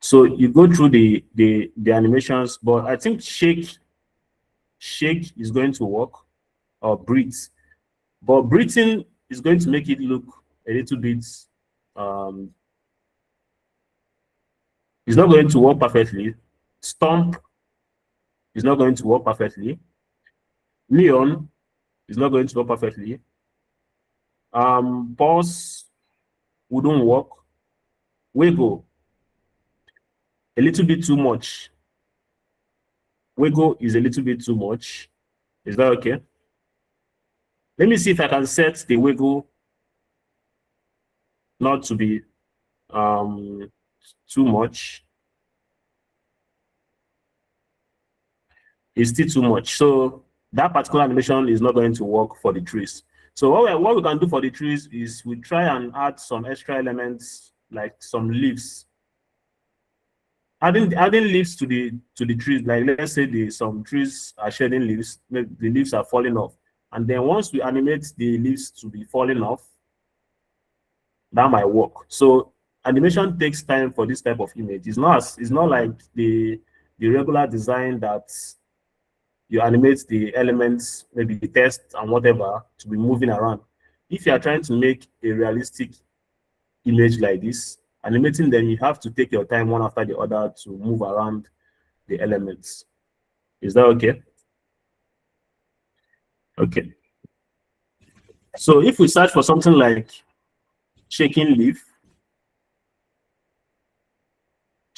So you go through the animations, but I think shake is going to work, or breathe. But breathing is going to make it look a little bit it's not going to work perfectly. Stomp is not going to work perfectly. Neon is not going to work perfectly. Pause wouldn't work. Wiggle, a little bit too much. Wiggle is a little bit too much. Is that okay? Let me see if I can set the wiggle not to be too much. It's still too much. So that particular animation is not going to work for the trees. So what we can do for the trees is we try and add some extra elements, like some leaves. Adding leaves to the trees, like let's say some trees are shedding leaves, the leaves are falling off. And then once we animate the leaves to be falling off, that might work. So animation takes time for this type of image. It's not like the regular design that you animate the elements, maybe the text and whatever, to be moving around. If you are trying to make a realistic image like this, animating them, you have to take your time one after the other to move around the elements. Is that okay? Okay. So if we search for something like shaking leaf,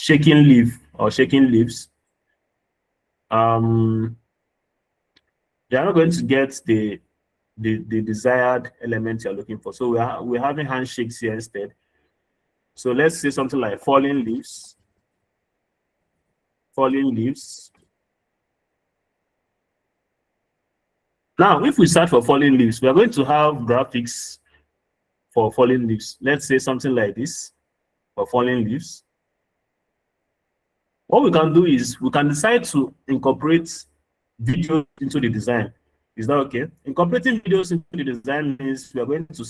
shaking leaf or shaking leaves, you are not going to get the desired element you're looking for. So we're having handshakes here instead. So let's say something like falling leaves. Falling leaves. Now, if we search for falling leaves, we are going to have graphics for falling leaves. Let's say something like this for falling leaves. What we can do is we can decide to incorporate videos into the design. Is that okay? Incorporating videos into the design means we are going to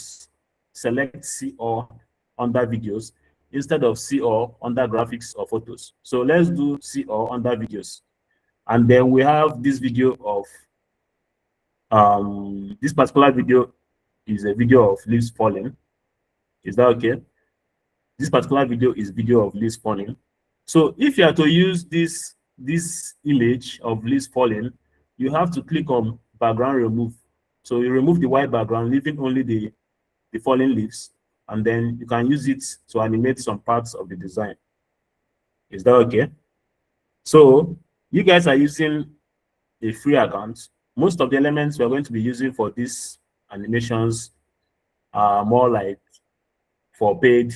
select see all under videos instead of see all under graphics or photos. So let's do see all under videos. And then we have this video of this particular video is a video of leaves falling. Is that okay? This particular video is video of leaves falling. So if you are to use this image of leaves falling, you have to click on background remove. So you remove the white background, leaving only the fallen leaves, and then you can use it to animate some parts of the design. Is that okay? So you guys are using a free account. Most of the elements we are going to be using for these animations are more like for paid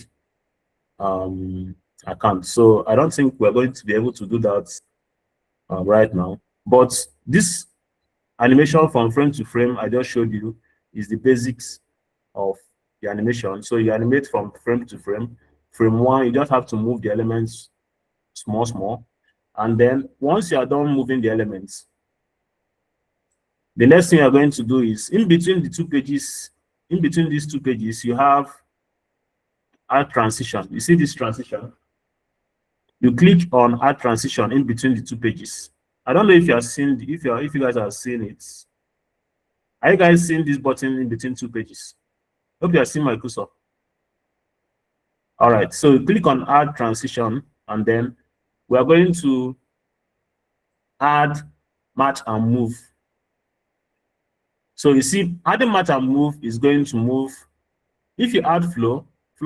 account. So I don't think we're going to be able to do that right now. But this animation from frame to frame I just showed you is the basics of the animation. So you animate from frame to frame. Frame one, you just have to move the elements small. And then once you are done moving the elements, the next thing you're going to do is in between the two pages, in between these two pages, you have add transition. You see this transition? You click on add transition in between the two pages. I don't know if you are seeing, if you guys are seeing it. Are you guys seeing this button in between two pages? Hope you are seeing my cursor. All right, so click on add transition, and then we are going to add match and move. So you see, adding match and move is going to move. If you add flow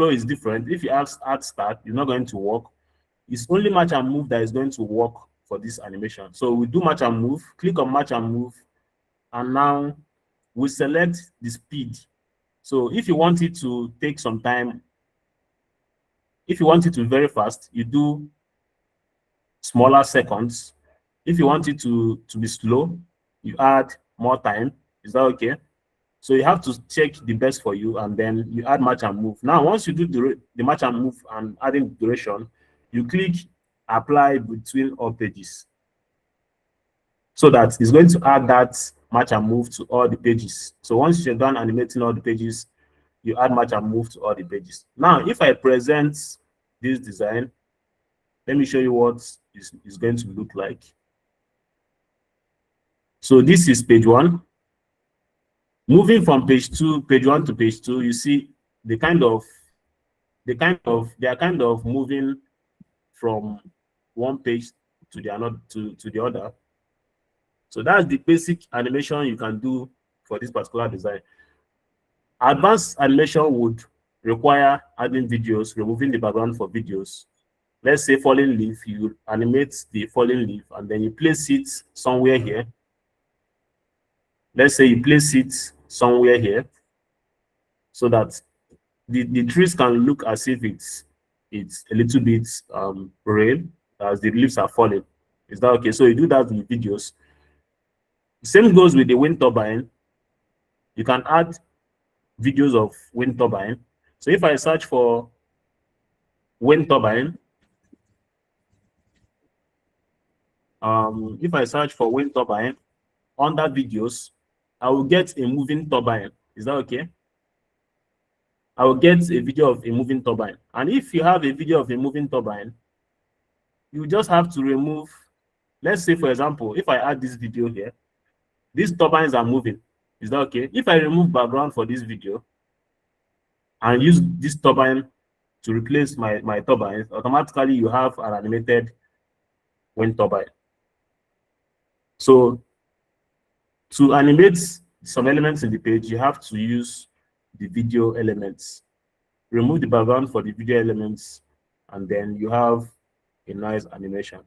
is different. If you add start, you're not going to work. It's only match and move that is going to work for this animation. So we do match and move, click on match and move, and now we select the speed. So if you want it to take some time, if you want it to be very fast, you do smaller seconds. If you want it to be slow, you add more time. Is that okay? So you have to check the best for you, and then you add match and move. Now, once you do the match and move and adding duration, you click apply between all pages. So that it's going to add that match and move to all the pages. So once you're done animating all the pages, you add match and move to all the pages. Now, if I present this design, let me show you what is going to look like. So this is page one. Moving from page one to page two, you see they are kind of moving from one page to the other. So that's the basic animation you can do for this particular design. Advanced animation would require adding videos, removing the background for videos. Let's say falling leaf, you animate the falling leaf and then you place it somewhere here. Let's say you place it somewhere here so that the trees can look as if it's a little bit rain as the leaves are falling. Is that okay? So you do that with videos. Same goes with the wind turbine. You can add videos of wind turbine. So if I search for wind turbine, if I search for wind turbine under videos, I will get a moving turbine. Is that okay? I will get a video of a moving turbine. And if you have a video of a moving turbine, you just have to remove, let's say, for example, if I add this video here, these turbines are moving. Is that okay? If I remove background for this video and use this turbine to replace my turbines, automatically you have an animated wind turbine. So to animate some elements in the page, you have to use the video elements. Remove the background for the video elements, and then you have a nice animation.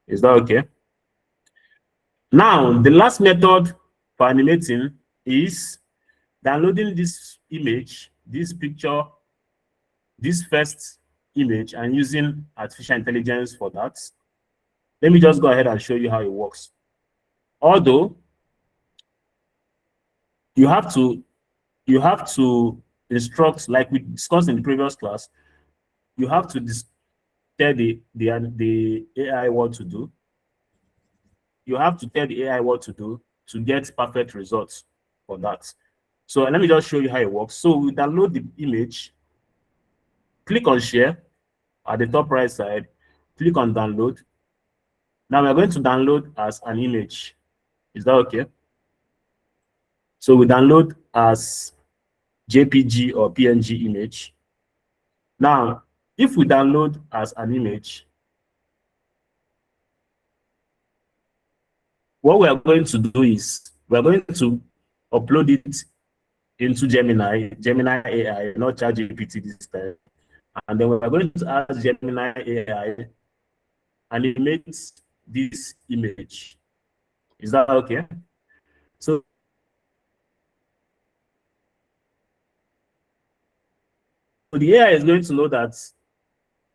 Is that okay? Now, the last method for animating is downloading this image, this picture, this first image, and using artificial intelligence for that. Let me just go ahead and show you how it works. Although you have to instruct, like we discussed in the previous class, you have to tell the AI what to do. You have to tell the AI what to do to get perfect results for that. So let me just show you how it works. So we download the image, click on share at the top right side, click on download. Now we're going to download as an image. Is that okay? So we download as JPG or PNG image. Now, if we download as an image, what we are going to do is we're going to upload it into Gemini AI, not ChatGPT this time. And then we're going to ask Gemini AI animate this image. Is that okay? So the AI is going to know that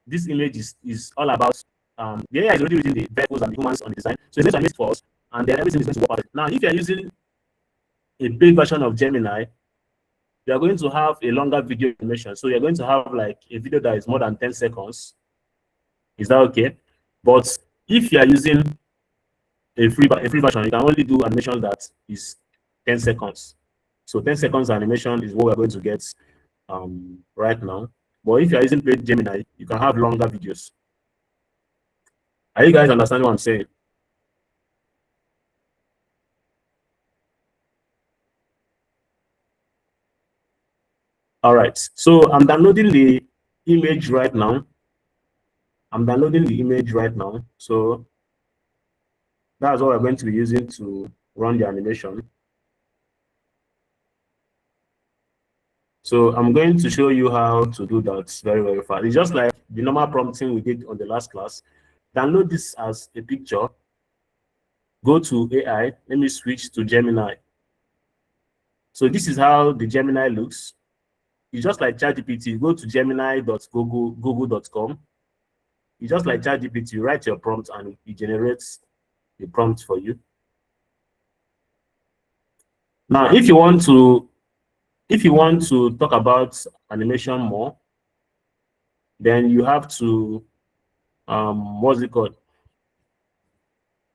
this image is all about the AI is already reading the vehicles and the humans on the design. So it's going to animate for us, and then everything is going to work out. Now, if you're using a paid version of Gemini, you are going to have a longer video animation. So you're going to have like a video that is more than 10 seconds. Is that okay? But if you are using a free version, you can only do animation that is 10 seconds. So 10 seconds animation is what we're going to get right now. But if you're using paid Gemini, you can have longer videos. Are you guys understanding what I'm saying? All right. So I'm downloading the image right now. So that's what we're going to be using to run the animation. So I'm going to show you how to do that very, very fast. It's just like the normal prompting we did on the last class. Download this as a picture. Go to AI. Let me switch to Gemini. So this is how the Gemini looks. It's just like ChatGPT. Go to gemini.google.com. It's just like ChatGPT. You write your prompt and it generates the prompt for you. Now, if you want to talk about animation more, then you have to what's it called?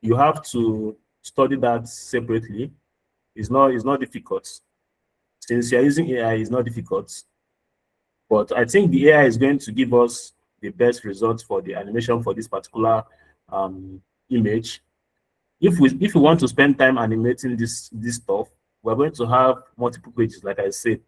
You have to study that separately. It's not difficult. Since you're using AI, it's not difficult. But I think the AI is going to give us the best results for the animation for this particular image. If we want to spend time animating this stuff, we're going to have multiple pages. Like I said,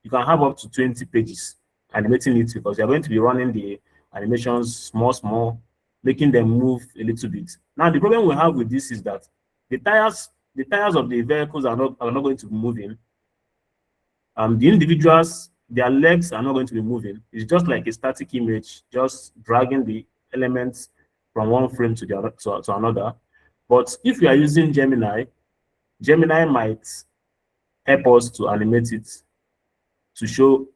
you can have up to 20 pages animating it because you're going to be running the animations small, making them move a little bit. Now the problem we have with this is that the tires of the vehicles are not going to be moving. The individuals, their legs are not going to be moving. It's just like a static image, just dragging the elements from one frame to the other to another. But if you are using Gemini might help us to animate it to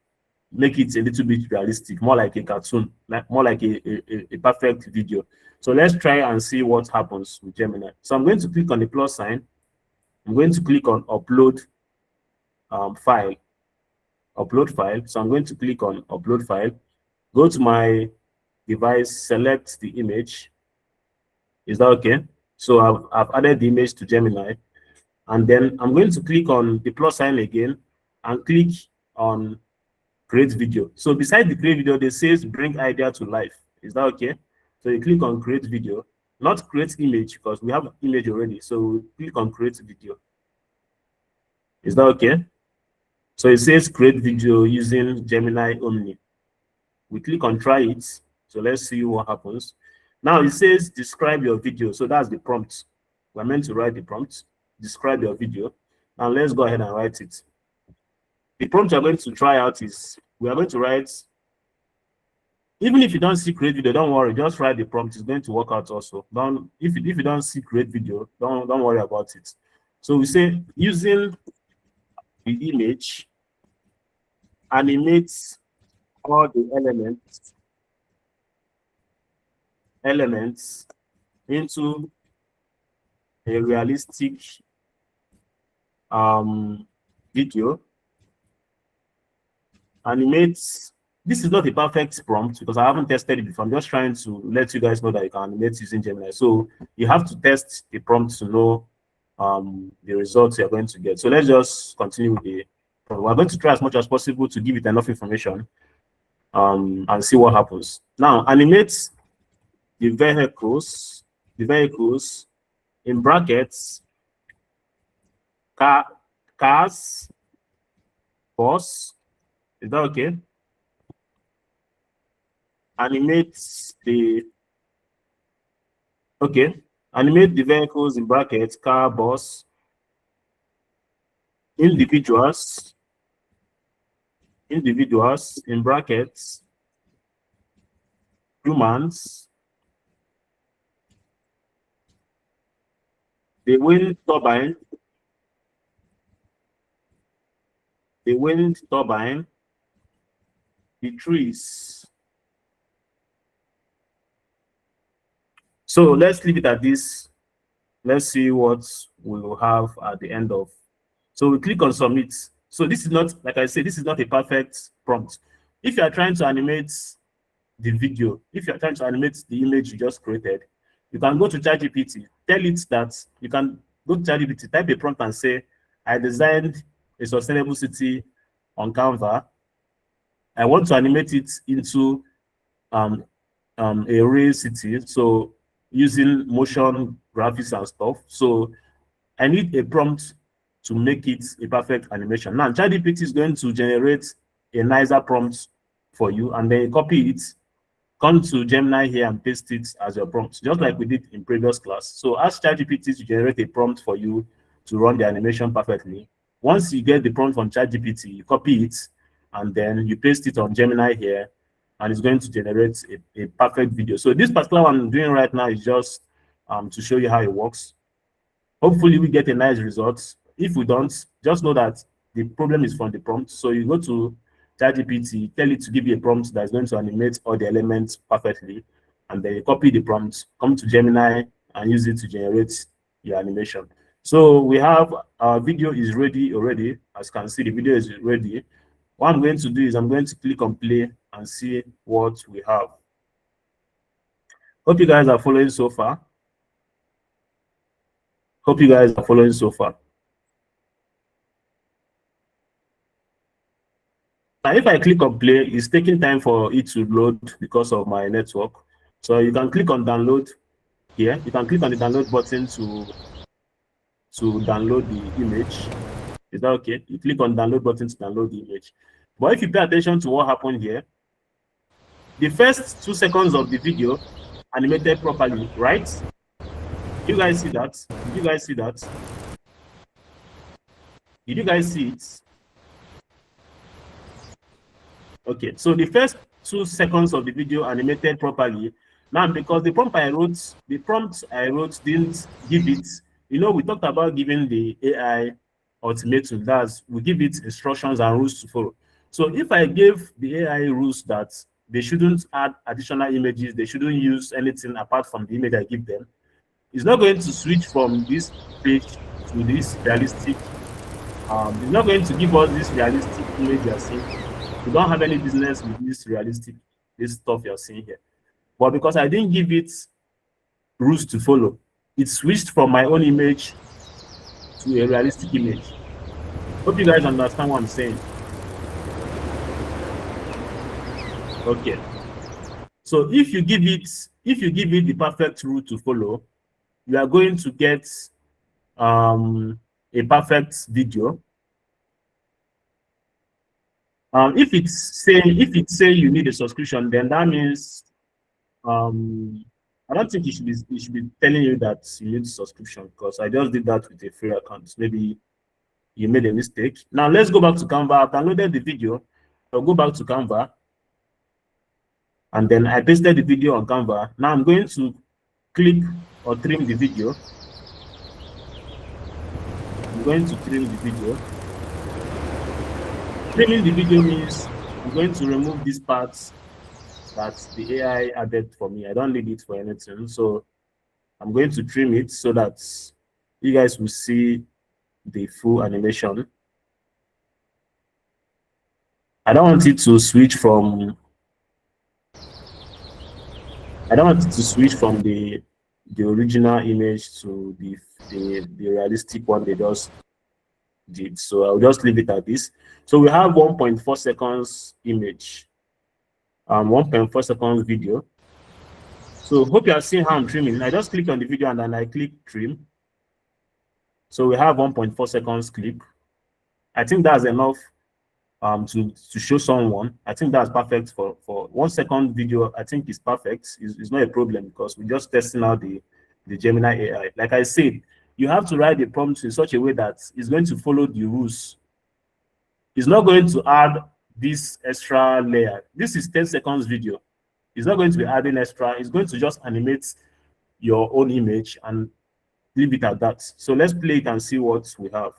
make it a little bit realistic, more like a cartoon, more like a perfect video. So let's try and see what happens with Gemini. So I'm going to click on the plus sign. I'm going to click on upload file. So I'm going to click on upload file, go to my device, select the image. Is that okay? So I've added the image to Gemini, and then I'm going to click on the plus sign again and click on create video. So beside the create video, they says bring idea to life. Is that okay? So you click on create video, not create image because we have image already. So we click on create video. Is that okay? So it says create video using Gemini Omni. We click on try it. So let's see what happens. Now it says describe your video. So that's the prompt. We're meant to write the prompt. Describe your video. Now let's go ahead and write it. The prompt we're going to try out is we are going to write Even if you don't see create video, don't worry, just write the prompt. It's going to work out also. Don't if you don't see create video, don't worry about it. So we say using the image, animates all the elements into a realistic video. Animates. This is not a perfect prompt because I haven't tested it before. I'm just trying to let you guys know that you can animate using Gemini. So you have to test the prompt to know the results you're going to get. So let's just continue with the prompt. We're going to try as much as possible to give it enough information and see what happens. Now, animate the vehicles in brackets, cars, bus. Is that okay? Animate the vehicles in brackets, car, bus, individuals in brackets, humans, the wind turbine, the trees. So let's leave it at this. Let's see what we will have at the end of. So we click on submit. So this is not, like I said, this is not a perfect prompt. If you are trying to animate the video, if you are trying to animate the image you just created, you can go to ChatGPT, tell it that you can go to ChatGPT, type a prompt and say, I designed a sustainable city on Canva. I want to animate it into a real city. So using motion graphics and stuff. So I need a prompt to make it a perfect animation. Now, ChatGPT is going to generate a nicer prompt for you, and then you copy it, come to Gemini here and paste it as your prompt, just like we did in previous class. So ask ChatGPT to generate a prompt for you to run the animation perfectly. Once you get the prompt from ChatGPT, you copy it, and then you paste it on Gemini here, and it's going to generate a perfect video. So this particular one I'm doing right now is just to show you how it works. Hopefully we get a nice result. If we don't, just know that the problem is from the prompt. So you go to ChatGPT, tell it to give you a prompt that's going to animate all the elements perfectly, and then you copy the prompt, come to Gemini and use it to generate your animation. So we have our video is ready already. As you can see, the video is ready. What I'm going to do is I'm going to click on play and see what we have. Hope you guys are following so far. Hope you guys are following so far. Now, if I click on play, it's taking time for it to load because of my network. So you can click on download here. You can click on the download button to download the image. Is that okay? You click on download button to download the image. But if you pay attention to what happened here, the first 2 seconds of the video animated properly, right? You guys see that? Did you guys see that? Did you guys see it? Okay, so the first 2 seconds of the video animated properly. Now, because the prompt I wrote didn't give it. You know, we talked about giving the AI ultimatum. That's we give it instructions and rules to follow. So if I gave the AI rules that they shouldn't add additional images, they shouldn't use anything apart from the image I give them, it's not going to switch from this page to this realistic. It's not going to give us this realistic image you're seeing. You don't have any business with this stuff you're seeing here. But because I didn't give it rules to follow, it switched from my own image to a realistic image. Hope you guys understand what I'm saying. Okay. So if you give it the perfect rule to follow, you are going to get a perfect video. If it's say you need a subscription, then that means I don't think it should be telling you that you need a subscription, because I just did that with a free account. Maybe you made a mistake. Now let's go back to Canva. I've downloaded the video. I'll go back to Canva. And then I pasted the video on Canva. Now I'm going to click or trim the video. I'm going to trim the video. Trimming the video means I'm going to remove these parts that the AI added for me. I don't need it for anything. So I'm going to trim it so that you guys will see the full animation. I don't want it to switch from the original image to the realistic one they just did. So I'll just leave it at this. So we have 1.4 seconds image, 1.4 seconds video. So hope you are seeing how I'm trimming. I just click on the video and then I click trim. So we have 1.4 seconds clip. I think that's enough to show someone. I think that's perfect for 1 second video. I think it's perfect. It's not a problem because we're just testing out the Gemini AI. Like I said, you have to write the prompt in such a way that it's going to follow the rules. It's not going to add this extra layer. This is 10 seconds video. It's not going to be adding extra. It's going to just animate your own image and leave it at that. So let's play it and see what we have.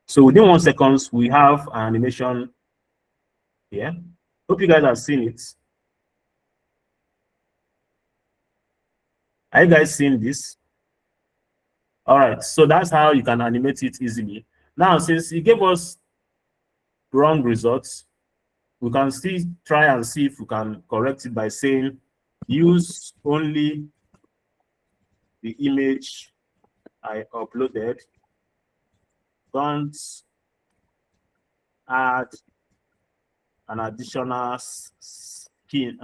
So within 1 second, we have an animation here. Hope you guys have seen it. Are you guys seeing this? All right, so that's how you can animate it easily. Now, since it gave us wrong results, we can still try and see if we can correct it by saying use only the image I uploaded. Don't add an additional scene.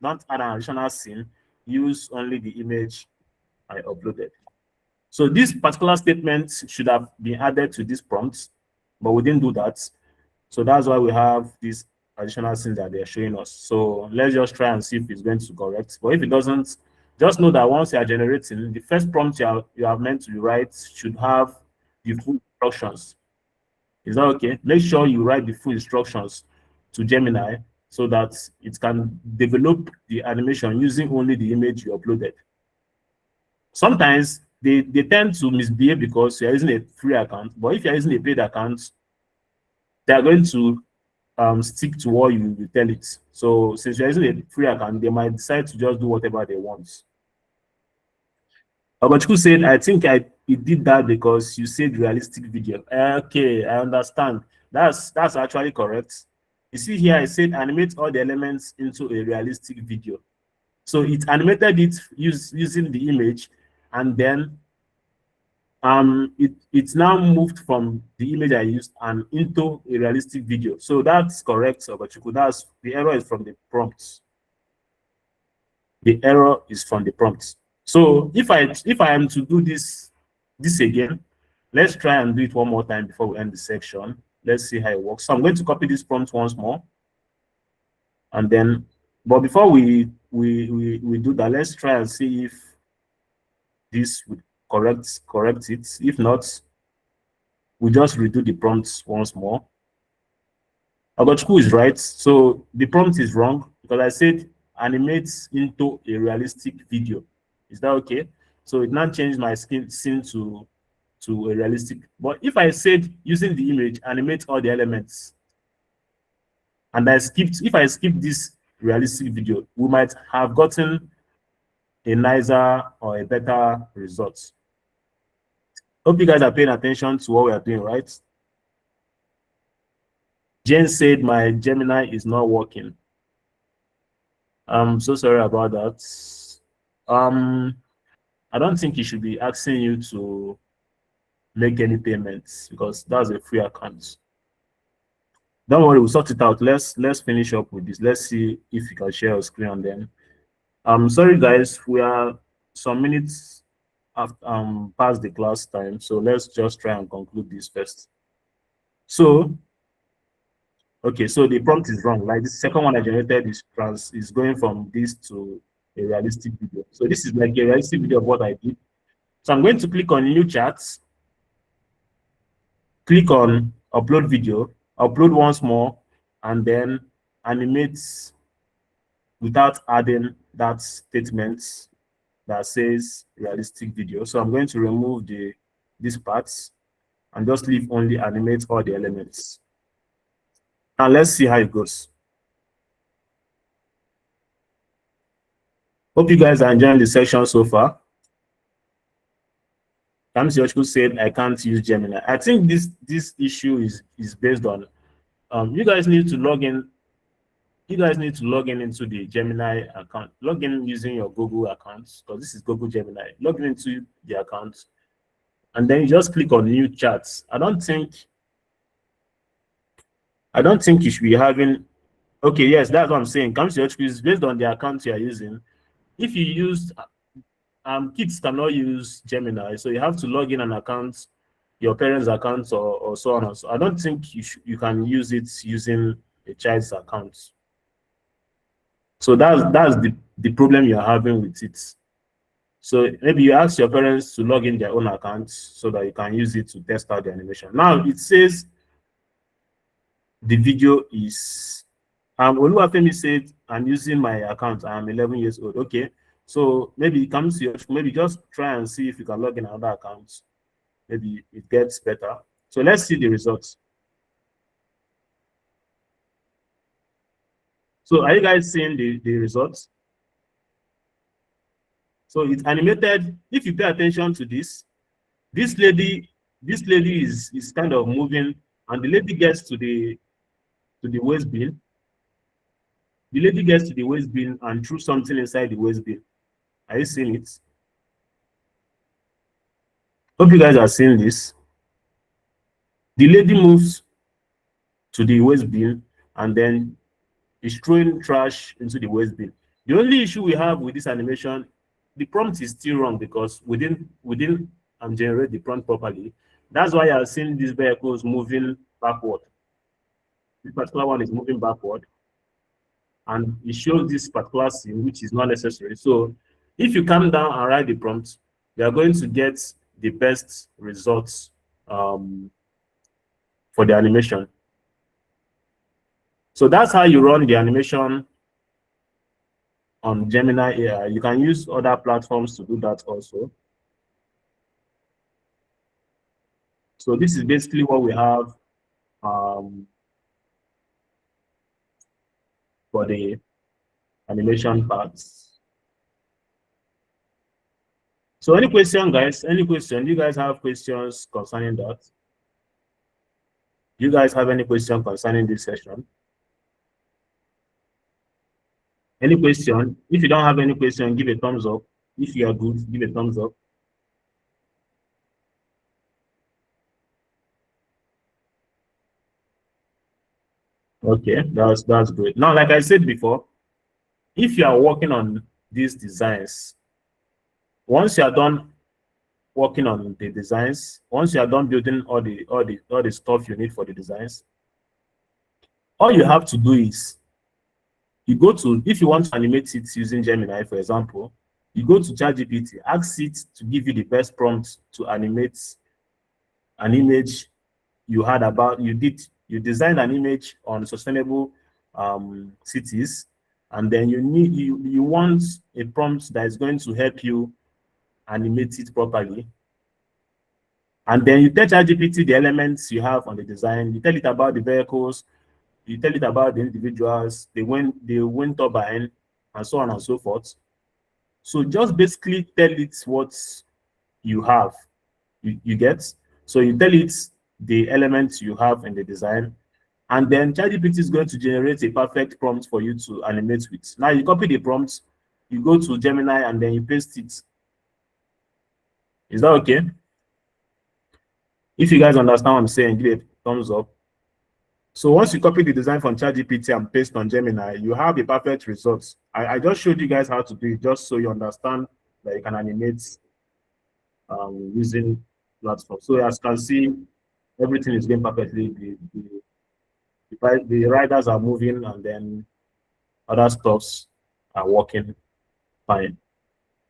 Don't add an additional scene. Use only the image I uploaded. So this particular statement should have been added to this prompt, but we didn't do that. So that's why we have this additional scenes that they're showing us. So let's just try and see if it's going to correct. But if it doesn't, just know that once you are generating, the first prompt you have meant to write should have the full instructions. Is that okay? Make sure you write the full instructions to Gemini so that it can develop the animation using only the image you uploaded. Sometimes they tend to misbehave because you're using a free account, but if you're using a paid account, they're going to stick to what you tell it. So since you're using a free account, they might decide to just do whatever they want. Ogochukwu said, I think it did that because you said realistic video. Okay, I understand. That's actually correct. You see here, I said animate all the elements into a realistic video. So it animated it using the image, and then it's now moved from the image I used and into a realistic video. So that's correct, Ogochukwu. That's the error is from the prompts. The error is from the prompts. So if I am to do this again, let's try and do it one more time before we end the section. Let's see how it works. So I'm going to copy this prompt once more, and then, but before we do that, let's try and see if this would correct it. If not, we just redo the prompts once more. Ogochukwu is right. So the prompt is wrong because I said animate into a realistic video. Is that okay? So it now changed my scene to a realistic. But if I said using the image, animate all the elements, and if I skip this realistic video, we might have gotten a nicer or a better result. Hope you guys are paying attention to what we are doing, right? Jane said my Gemini is not working. I'm so sorry about that. I don't think he should be asking you to make any payments because that's a free account. Don't worry, we'll sort it out. Let's finish up with this. Let's see if you can share your screen on them. Sorry guys, we are some minutes after, past the class time, so let's just try and conclude this first. So okay, so the prompt is wrong. Like the second one I generated is going from this to a realistic video. So this is like a realistic video of what I did. So I'm going to click on new chats, click on upload video, upload once more, and then animate without adding that statement that says realistic video. So I'm going to remove these parts and just leave only animate all the elements. Now let's see how it goes. Hope you guys are enjoying the section so far. Kamsi Yoshku said, I can't use Gemini. I think this issue is based on you guys need to log in. You guys need to log in into the Gemini account. Log in using your Google account, because this is Google Gemini. Log in into the account, and then you just click on new chats. I don't think you should be having. Okay, yes, that's what I'm saying. Kamsi Yoshku is based on the account you are using. If you use kids cannot use Gemini, so you have to log in an account, your parents' accounts, or so on and so. I don't think you can use it using a child's account. So that's the problem you're having with it. So maybe you ask your parents to log in their own accounts so that you can use it to test out the animation. Now it says the video is Oluwafemi said, I'm using my account. I'm 11 years old. Okay. So maybe it comes to your, maybe just try and see if you can log in another account. Maybe it gets better. So let's see the results. So are you guys seeing the results? So it's animated. If you pay attention to this lady is kind of moving, and the lady gets to the waste bin. The lady gets to the waste bin and threw something inside the waste bin. Are you seeing it? Hope you guys are seeing this. The lady moves to the waste bin and then is throwing trash into the waste bin. The only issue we have with this animation, the prompt is still wrong because we didn't generate the prompt properly. That's why you're seeing these vehicles moving backward. This particular one is moving backward, and it shows this particular scene, which is not necessary. So if you come down and write the prompt, you are going to get the best results for the animation. So that's how you run the animation on Gemini AI. You can use other platforms to do that also. So this is basically what we have for the animation parts. So any question, guys? Any question? You guys have questions concerning that? You guys have any question concerning this session? Any question? If you don't have any question, give a thumbs up. If you are good, give a thumbs up. Okay, that's great. Now, like I said before, if you are working on these designs, once you are done working on the designs, once you are done building all the stuff you need for the designs, all you have to do is you go to, if you want to animate it using Gemini, for example, you go to ChatGPT, ask it to give you the best prompt to animate an image you had about, you designed an image on sustainable cities, and then you want a prompt that is going to help you animate it properly. And then you tell ChatGPT the elements you have on the design, you tell it about the vehicles, you tell it about the individuals, the wind turbine, and so on and so forth. So just basically tell it what you have. You get? So you tell it the elements you have in the design, and then ChatGPT is going to generate a perfect prompt for you to animate with. Now you copy the prompt, you go to Gemini, and then you paste it. Is that okay? If you guys understand what I'm saying, give a thumbs up. So once you copy the design from ChatGPT and paste on Gemini, you have a perfect result. I just showed you guys how to do it, just so you understand that you can animate using platform. So as you can see, everything is going perfectly. The riders are moving, and then other stuffs are working fine.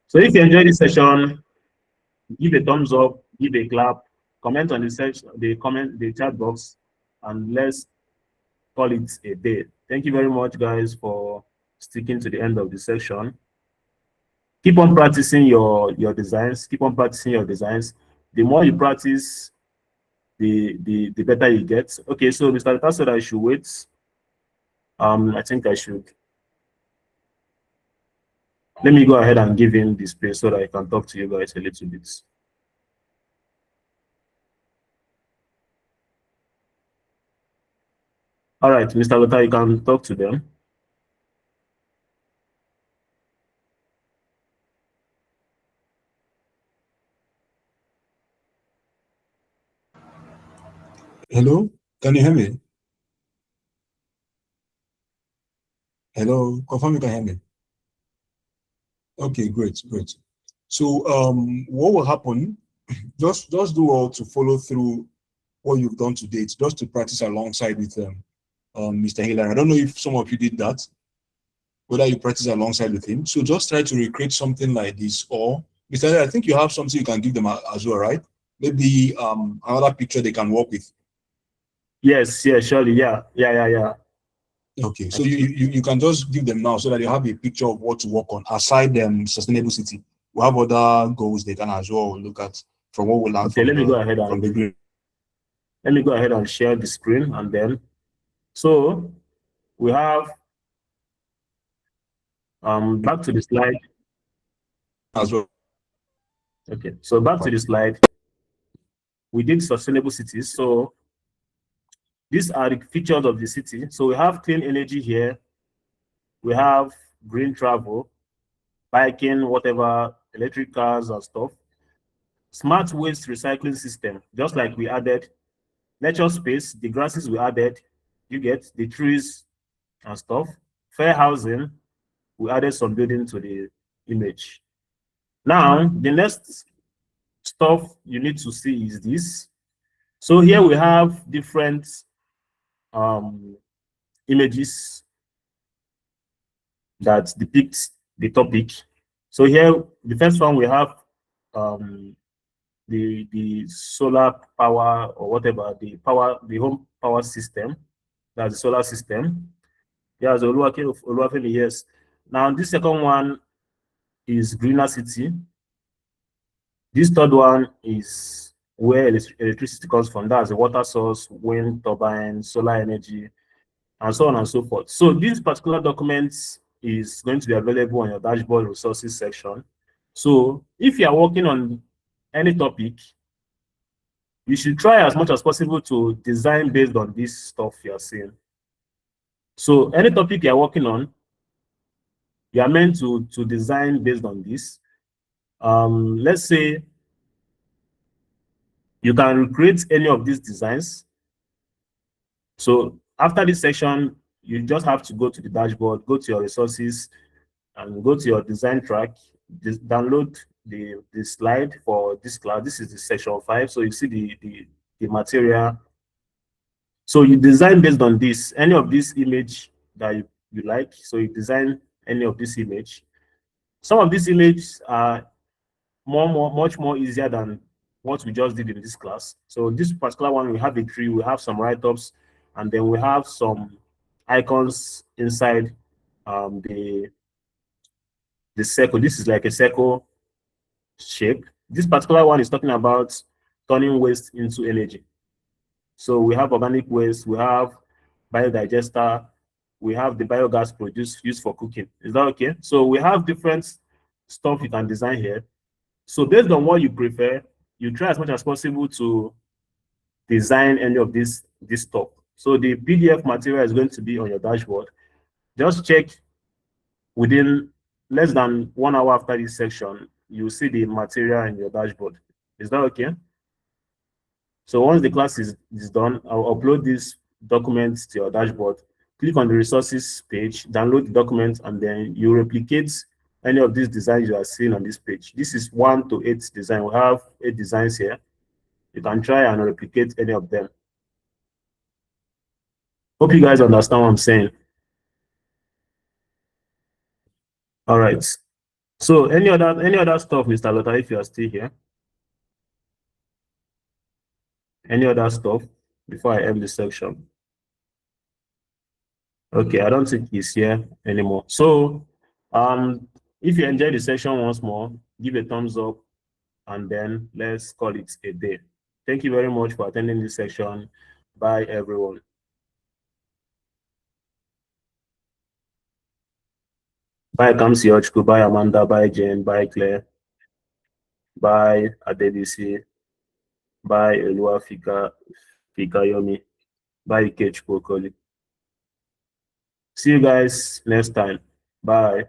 So if you enjoyed this session, give a thumbs up, give a clap, comment on the section, the chat box, and let's call it a day. Thank you very much, guys, for sticking to the end of the section. Keep on practicing your designs. Keep on practicing your designs. The more you practice, the better you get. Okay, so Mr. Luther said I should wait. I think I should. Let me go ahead and give him the space so that I can talk to you guys a little bit. All right, Mr. Luther, you can talk to them. Hello, can you hear me? Hello, confirm you can hear me. Okay, great, great. So what will happen? Just do all to follow through what you've done to date, just to practice alongside with Mr. Hiller. I don't know if some of you did that, whether you practice alongside with him. So just try to recreate something like this, or Mr. Hiller, I think you have something you can give them as well, right? Maybe another picture they can work with. Yes, yeah, surely, yeah. Okay, so you can just give them now so that you have a picture of what to work on aside sustainable city. We have other goals they can as well look at from what we learned Okay, from let me go ahead from the and green. let me go ahead and share the screen, and then so we have back to the slide. As well. Okay, so back to the slide. We did sustainable cities. So these are the features of the city. So we have clean energy here. We have green travel, biking, whatever, electric cars and stuff. Smart waste recycling system, just like we added nature space, the grasses we added, you get the trees and stuff. Fair housing, we added some building to the image. Now, the next stuff you need to see is this. So here we have different images that depict the topic. So here, the first one we have the solar power or whatever, the home power system. That's the solar system. Yes, Oluwafemi, yes. Now this second one is greener city. This third one is where electricity comes from. That's the water source, wind turbine, solar energy, and so on and so forth. So this particular document is going to be available on your dashboard resources section. So if you are working on any topic, you should try as much as possible to design based on this stuff you are seeing. So any topic you are working on, you are meant to design based on this. Let's say you can create any of these designs. So after this section, you just have to go to the dashboard, go to your resources, and go to your design track, download the slide for this class. This is the section 5. So you see the material. So you design based on this, any of this image that you like. So you design any of this image. Some of these images are much more easier than what we just did in this class. So this particular one, we have a tree, we have some write-ups, and then we have some icons inside the circle. This is like a circle shape. This particular one is talking about turning waste into energy. So we have organic waste, we have biodigester, we have the biogas produced used for cooking. Is that okay? So we have different stuff you can design here. So based on what you prefer, you try as much as possible to design any of this stuff. So the PDF material is going to be on your dashboard. Just check within less than 1 hour after this section, you see the material in your dashboard. Is that okay? So once the class is done, I'll upload this document to your dashboard. Click on the resources page, download the document, and then you replicate any of these designs you are seeing on this page. This is 1 to 8 design. We have 8 designs here. You can try and replicate any of them. Hope you guys understand what I'm saying. All right. So any other stuff, Mr. Lota, if you are still here? Any other stuff before I end this section? Okay, I don't think he's here anymore. So, if you enjoyed the session once more, give a thumbs up and then let's call it a day. Thank you very much for attending this session. Bye, everyone. Bye, Kamsi Ochku. Bye, Amanda. Bye, Jane. Bye, Claire. Bye, Adebisi. Bye, Elua Fikayomi. Bye, Ikechukwu Okoli. See you guys next time. Bye.